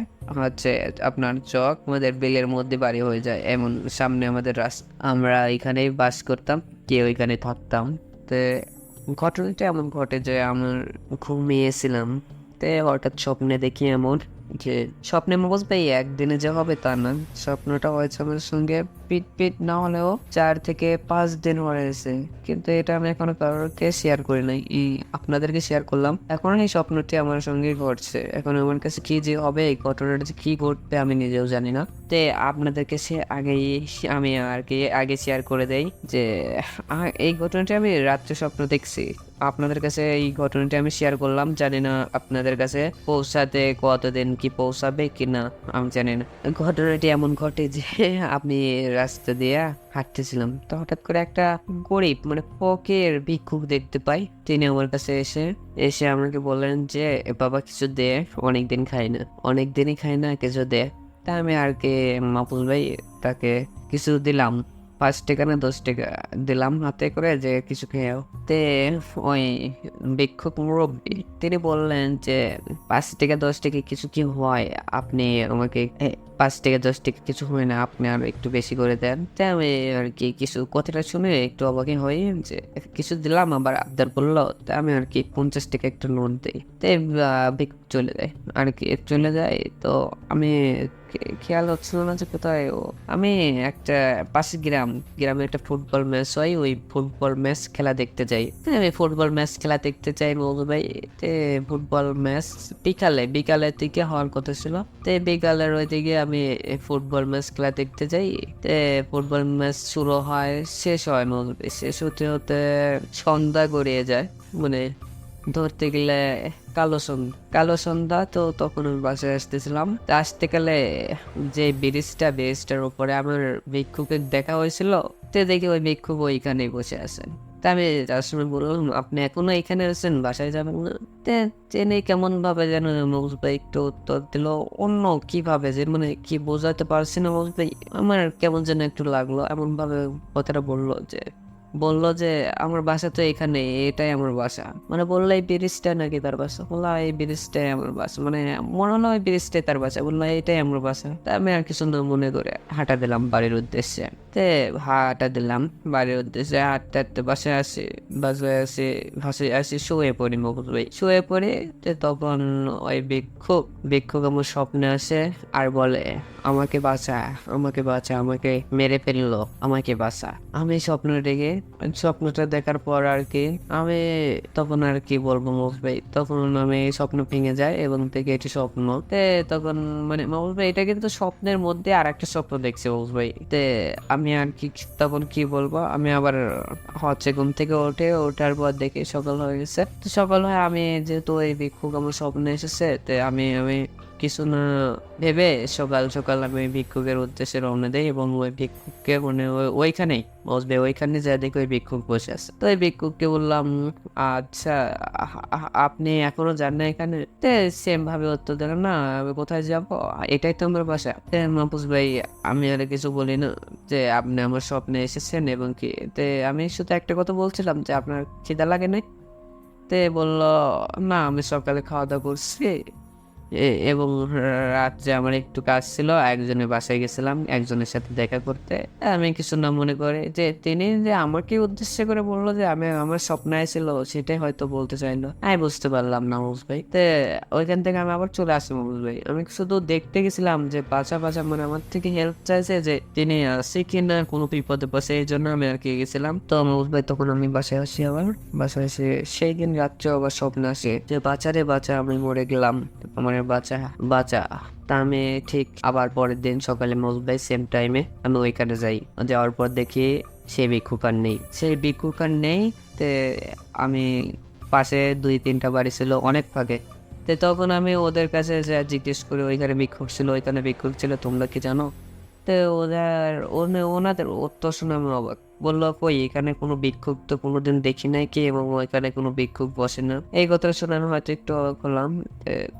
Speaker 6: হচ্ছে আপনার চক, আমাদের বিলের মধ্যে বাড়ি হয়ে যায়, এমন সামনে আমাদের রাস্তা। আমরা এখানেই বাস করতাম, কেউ এখানে থাকতাম। তো ঘটনাটা এমন ঘটে যে আমার ঘুমিয়েছিলাম, তো হঠাৎ স্বপ্নে দেখি এমন যে স্বপ্নে বুঝবে একদিনে যে হবে তা না, স্বপ্নটা হয়েছে আমার সঙ্গে পিট পিট না হলেও 4 থেকে 5 দিন হয়েছে, কিন্তু এটা আমি এখনো কারোরকে শেয়ার করি নাই। আপনাদেরকে শেয়ার করলাম। এখন এই স্বপ্নটি আমার সঙ্গে ঘটছে। এখন আমার কাছে কি যে হবে, এই ঘটনাটা যে কি ঘটবে আমি নিজেও জানি না। তো আপনাদেরকে আমি আর কি আগে শেয়ার করে দেই যে এই ঘটনাটি আমি রাত্রে স্বপ্ন দেখছি। আপনাদের কাছে এই ঘটনাটি আমি শেয়ার করলাম, জানি না আপনাদের কাছে পৌঁছাতে কতদিন কি পৌঁছাবে কিনা আমি জানি না। ঘটনাটি এমন ঘটে যে আমি রাস্তা দিয়ে হাঁটতেছিলাম, তো হঠাৎ করে একটা গরিব মানে ফকির ভিক্ষুক দেখতে পাই। তিনি আমার কাছে এসে আমাকে বললেন যে বাবা কিছু দে, অনেকদিন খাই না কিছু দে। তা আমি আর কি মাহফুজ ভাই তাকে কিছু দিলাম, 5 টাকা না 10 টাকা দিলাম হাতে করে যে কিছু খেয়েও। তে ওই ভিক্ষুক মুরব্বী তিনি বললেন যে 5 টাকা 10 টাকা কিছু কি হয়, আপনি আমাকে 5 টাকা 10 টাকা কিছু হয় না, আপনি আর একটু বেশি করে দেন। তাই আমি আর কি কিছু কথাটা শুনে একটু অবাকই হই যে কিছু দিলাম, আবার আবদার করলো। তা আমি আর কি 50 টাকা একটা নোট দিই। তাই ভিক্ষুক চলে যায় আর কি, চলে যায়। তো আমি খেয়াল হচ্ছিল না যে কোথায় ও। আমি একটা পাশে গ্রামে একটা ফুটবল ম্যাচ হয়, ওই ফুটবল ম্যাচ খেলা দেখতে যাই। আমি ফুটবল ম্যাচ খেলা দেখতে চাই মৌলু ভাই। ফুটবল ম্যাচ বিকালের দিকে হওয়ার কথা ছিল। বিকালের ওই দিকে আমি ফুটবল ম্যাচ খেলা দেখতে যাই। ফুটবল ম্যাচ শুরু হয়, শেষ হয় মৌলু ভাই। শেষ হতে হতে সন্ধ্যা গড়িয়ে যায়, মানে ধরতে গেলে কালো সন্ধ্যা। তো তখন আমি বাসায় আসতেছিলাম। আসতে গেলে যে ব্রিজটার উপরে আমার ভিক্ষুকের দেখা হয়েছিল, তো দেখি ওই ভিক্ষুক ওইখানেই বসে আছেন। তা আমি তার সময় বললাম, আপনি এখনো এখানে আছেন, বাসায় যাবেন না? জেনে কেমন ভাবে যেন মৌজ ভাই একটু উত্তর দিল অন্য কিভাবে, যে মানে কি বোঝাতে পারছি না মৌজ ভাই, আমার কেমন যেন একটু লাগলো। এমন ভাবে কথাটা বললো যে আমার বাসা তো এখানে, এটাই আমার বাসা। মানে বললো এই ব্রিজটা নাকি তার বাসা। বললো এই ব্রিজটাই আমার বাসা, মানে মনে হলো ওই ব্রিজটাই তার বাসা। বললো এটাই আমার বাসা। তা আমি আর কি সুন্দর মনে করে হাঁটা দিলাম বাড়ির উদ্দেশ্যে। হাঁটা দিলাম বাড়ির উদ্দেশ্যে, হাঁটতে হাঁটতে বাসায় আসি শুয়ে পড়ি মকুল ভাই। শুয়ে পড়ি তখন ওই ভিক্ষুক আমার স্বপ্নে আসে আর বলে আমাকে বাঁচা, আমাকে মেরে ফেললো, আমাকে বাঁচা। আমি স্বপ্নটা দেখার পর আর কি আমি তখন আর কি বলবো মৌজ ভাই, তখন আমি স্বপ্ন ভেঙে যায় এবং থেকে এটি স্বপ্ন। তখন মানে মৌজ ভাই এটা কিন্তু স্বপ্নের মধ্যে আর একটা স্বপ্ন দেখছে মৌজ ভাই। আমি আর কি তখন কি বলবো, আমি আবার ঘুম থেকে ওঠার পর দেখি সকাল হয়ে গেছে। তো সকাল হয়ে আমি যেহেতু এই ভিক্ষুক আমার স্বপ্নে এসেছে, আমি কিছু না ভেবে সকাল আমি ভিক্ষুকের উদ্দেশ্যে রওনা দেই এবং ওই ভিক্ষুককে মানে ওইখানেই বসবে, ওইখানে যা দেখি ওই ভিক্ষুক বসে আছে। তো ওই ভিক্ষুককে বললাম, আচ্ছা আপনি এখনো যান না এখানে? সেম ভাবে উত্তর দিলাম, না আমি কোথায় যাবো, এটাই তো আমার বাসা। মাহফুজ ভাই আমি আর কিছু বলি না যে আপনি আমার স্বপ্নে এসেছেন এবং কি আমি শুধু একটা কথা বলছিলাম যে আপনার খিদা লাগে নাই? বললো না, আমি সকালে খাওয়া দাওয়া করছি এবং রাত্রে আমার একটু কাজ ছিল, একজনের বাসায় গেছিলাম একজনের সাথে দেখা করতে। আমি কিছু না মনে করে যে তিনি যে আমাকে উদ্দেশ্য করে বললো যে আমি আমার স্বপ্ন ছিল, সেটাই হয়তো বলতে চাইলো। আমি বুঝতে পারলাম না মৌজ ভাই। ওইখান থেকে আমি আবার চলে আসি মৌজ ভাই। আমি শুধু দেখতে গেছিলাম যে বাঁচা মানে আমার থেকে হেল্প চাইছে যে তিনি আসে কিনা কোনো বিপদে পড়ছে, এই জন্য আমি আর কি গেছিলাম। তো মৌজ ভাই তখন আমি বাসায় আসি, আবার বাসায় এসে সেই দিন রাত্রে আবার স্বপ্ন আসে যে বাঁচা আমি মরে গেলাম, আমার বাঁচা। তা আমি ঠিক আবার পরের দিন সকালে মৌজ ভাই সেম টাইমে আমি ওইখানে যাই। যাওয়ার পর দেখি সেই ভিক্ষুক আর নেই। আমি পাশে 2-3টা বাড়ি ছিল অনেক ফাঁকে। তখন আমি ওদের কাছে জিজ্ঞেস করি, ওইখানে ভিক্ষুক ছিল তোমরা কি জানো? ওনাদের উত্তর শুনে আমি অবাক। বললো কই, এখানে কোনো ভিক্ষুক তো কোনোদিন দেখি নাই কি, এবং ওইখানে কোনো ভিক্ষুক বসে না। এই কথা শুনে আমি হয়তো একটু অবাক হলাম।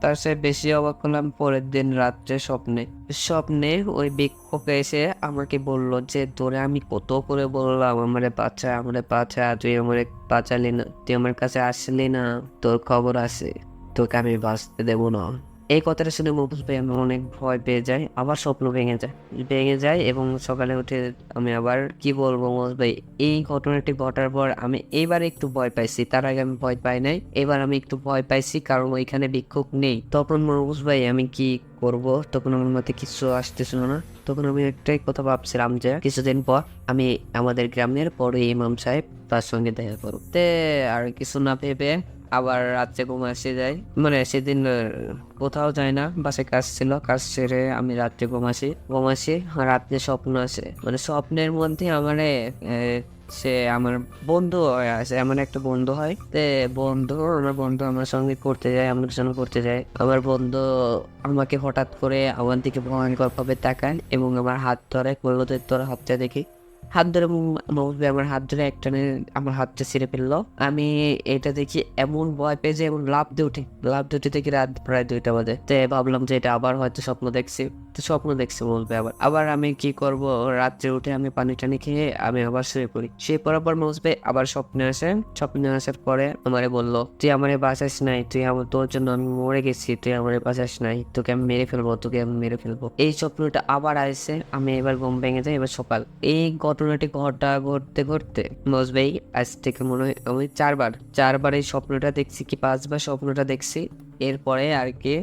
Speaker 6: তার সাথে বেশি অবাক হলাম পরের দিন রাত্রে স্বপ্নে ওই ভিক্ষুক এসে আমাকে বললো যে তোরে আমি কত করে বললাম আমারে বাঁচা, তুই আমারে বাঁচালি না, তুই আমার কাছে আসলি না, তোর খবর আছে, তোকে আমি বাঁচতে দেবো না। এই কথাটা শুনে মহফুজ ভাই আমি অনেক ভয় পেয়ে যাই, আবার স্বপ্ন ভেঙে যায় এবং সকালে উঠে আমি আবার কি বলবো মহফুজ ভাই, এই ঘটনাটি ঘটার পর আমি এবার একটু ভয় পাইছি। তার আগে আমি ভয় পাই নাই, এবার আমি একটু ভয় পাইছি কারণ ওইখানে ভিক্ষুক নেই। তখন মহফুজ ভাই আমি কি করব তখন আমার মাথায় কিছু আসতেছিল না। তখন আমি একটাই কথা ভাবছিলাম যে কিছুদিন পর আমি আমাদের গ্রামের বড় ইমাম সাহেব তার সঙ্গে দেখা করব। তে আর কিছু না ভেবে আবার রাত্রে ঘুম আসে যাই, মানে সেদিন কোথাও যায় না, বাসায় কাজ ছিল, কাজ সেরে আমি রাত্রে ঘুমাসি আর রাত্রে স্বপ্ন আসে, মানে স্বপ্নের মধ্যে সে আমার বন্ধু হয়ে আসে, এমন একটা বন্ধু হয়। আমার বন্ধু আমার সঙ্গে করতে যায়, আমার সঙ্গে করতে যায়। আমার বন্ধু আমাকে হঠাৎ করে আমার দিকে ভয়ঙ্কর ভাবে তাকায় এবং আমার হাত ধরে, বললো যে তোর হাতটা দেখি। হাত ধরে আমার হাত ধরে একটানে আমার হাতটা ছিঁড়ে ফেললো। আমি এটা দেখি এমন ভয় পেয়ে যে এমন লাফ দিয়ে উঠে দেখি রাত প্রায় 2টা বাজে। তো ভাবলাম যে এটা আবার হয়তো স্বপ্ন দেখছি, বলবে আবার আমি কি করব, রাত্রে উঠে আমি পানি টানি খেয়ে আমি আবার শুয়ে পড়ি। শুয়ে পড়ার পর বলবে আবার স্বপ্নে আসার পরে আমারে বললো তুই আমারে বাঁচাস নাই, তোর জন্য আমি মরে গেছি, তুই আমারে বাঁচাস নাই, তোকে আমি মেরে ফেলবো। এই স্বপ্নটা আবার আসছে। আমি এবার ঘুম ভেঙে যাই। এবার সকাল, এই ঘটনাটি ঘটতে ঘটতে ভাই আজ থেকে মনে হয় আমি 4বার এই স্বপ্নটা দেখছি, কি 5বার স্বপ্নটা দেখছি। এরপরে আর কি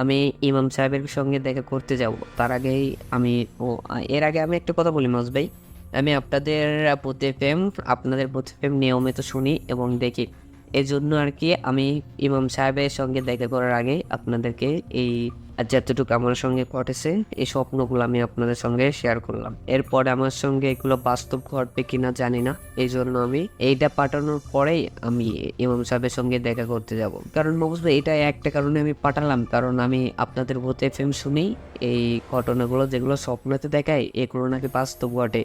Speaker 6: আমি ইমাম সাহেবের সঙ্গে দেখা করতে যাব, তার আগেই এর আগে আমি একটা কথা বলি ভাই, আমি আপনাদের প্রতি ফেম নিয়মিত শুনি এবং দেখি। এই জন্য আর কি আমি ইমাম সাহেবের সঙ্গে দেখা করার আগে আপনাদেরকে এই যতটুকু আমার সঙ্গে ঘটেছে এই স্বপ্নগুলো আমি আপনাদের সঙ্গে শেয়ার করলাম। এরপরে আমার সঙ্গে এগুলো বাস্তব ঘটবে কিনা জানি না, এই জন্য আমি এইটা পাঠানোর পরেই আমি ইমাম সাহেবের সঙ্গে দেখা করতে যাব। কারণ ভাই এটা একটা কারণে আমি পাঠালাম, কারণ আমি আপনাদের প্রতি ফেম শুনি এই ঘটনাগুলো যেগুলো স্বপ্নতে দেখায় এগুলো নাকি বাস্তব ঘটে।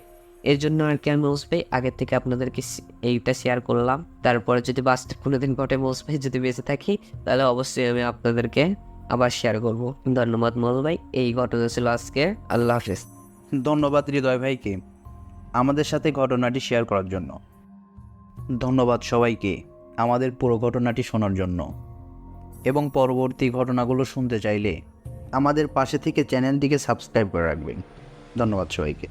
Speaker 6: এর জন্য আর কি আমি ভাই আগের থেকে আপনাদেরকে এইটা শেয়ার করলাম। তারপরে যদি বাস্তব কোনোদিন ঘটে ভাই, যদি বেঁচে থাকি তাহলে অবশ্যই আমি আপনাদেরকে আবার শেয়ার করব। ধন্যবাদ ভাই, এই ঘটনা ছিল আজকে। আল্লাহ হাফেজ।
Speaker 3: ধন্যবাদ হৃদয় ভাইকে আমাদের সাথে ঘটনাটি শেয়ার করার জন্য। ধন্যবাদ সবাইকে আমাদের পুরো ঘটনাটি শোনার জন্য, এবং পরবর্তী ঘটনাগুলো শুনতে চাইলে আমাদের পাশে থেকে চ্যানেলটিকে সাবস্ক্রাইব করে রাখবেন। ধন্যবাদ সবাইকে।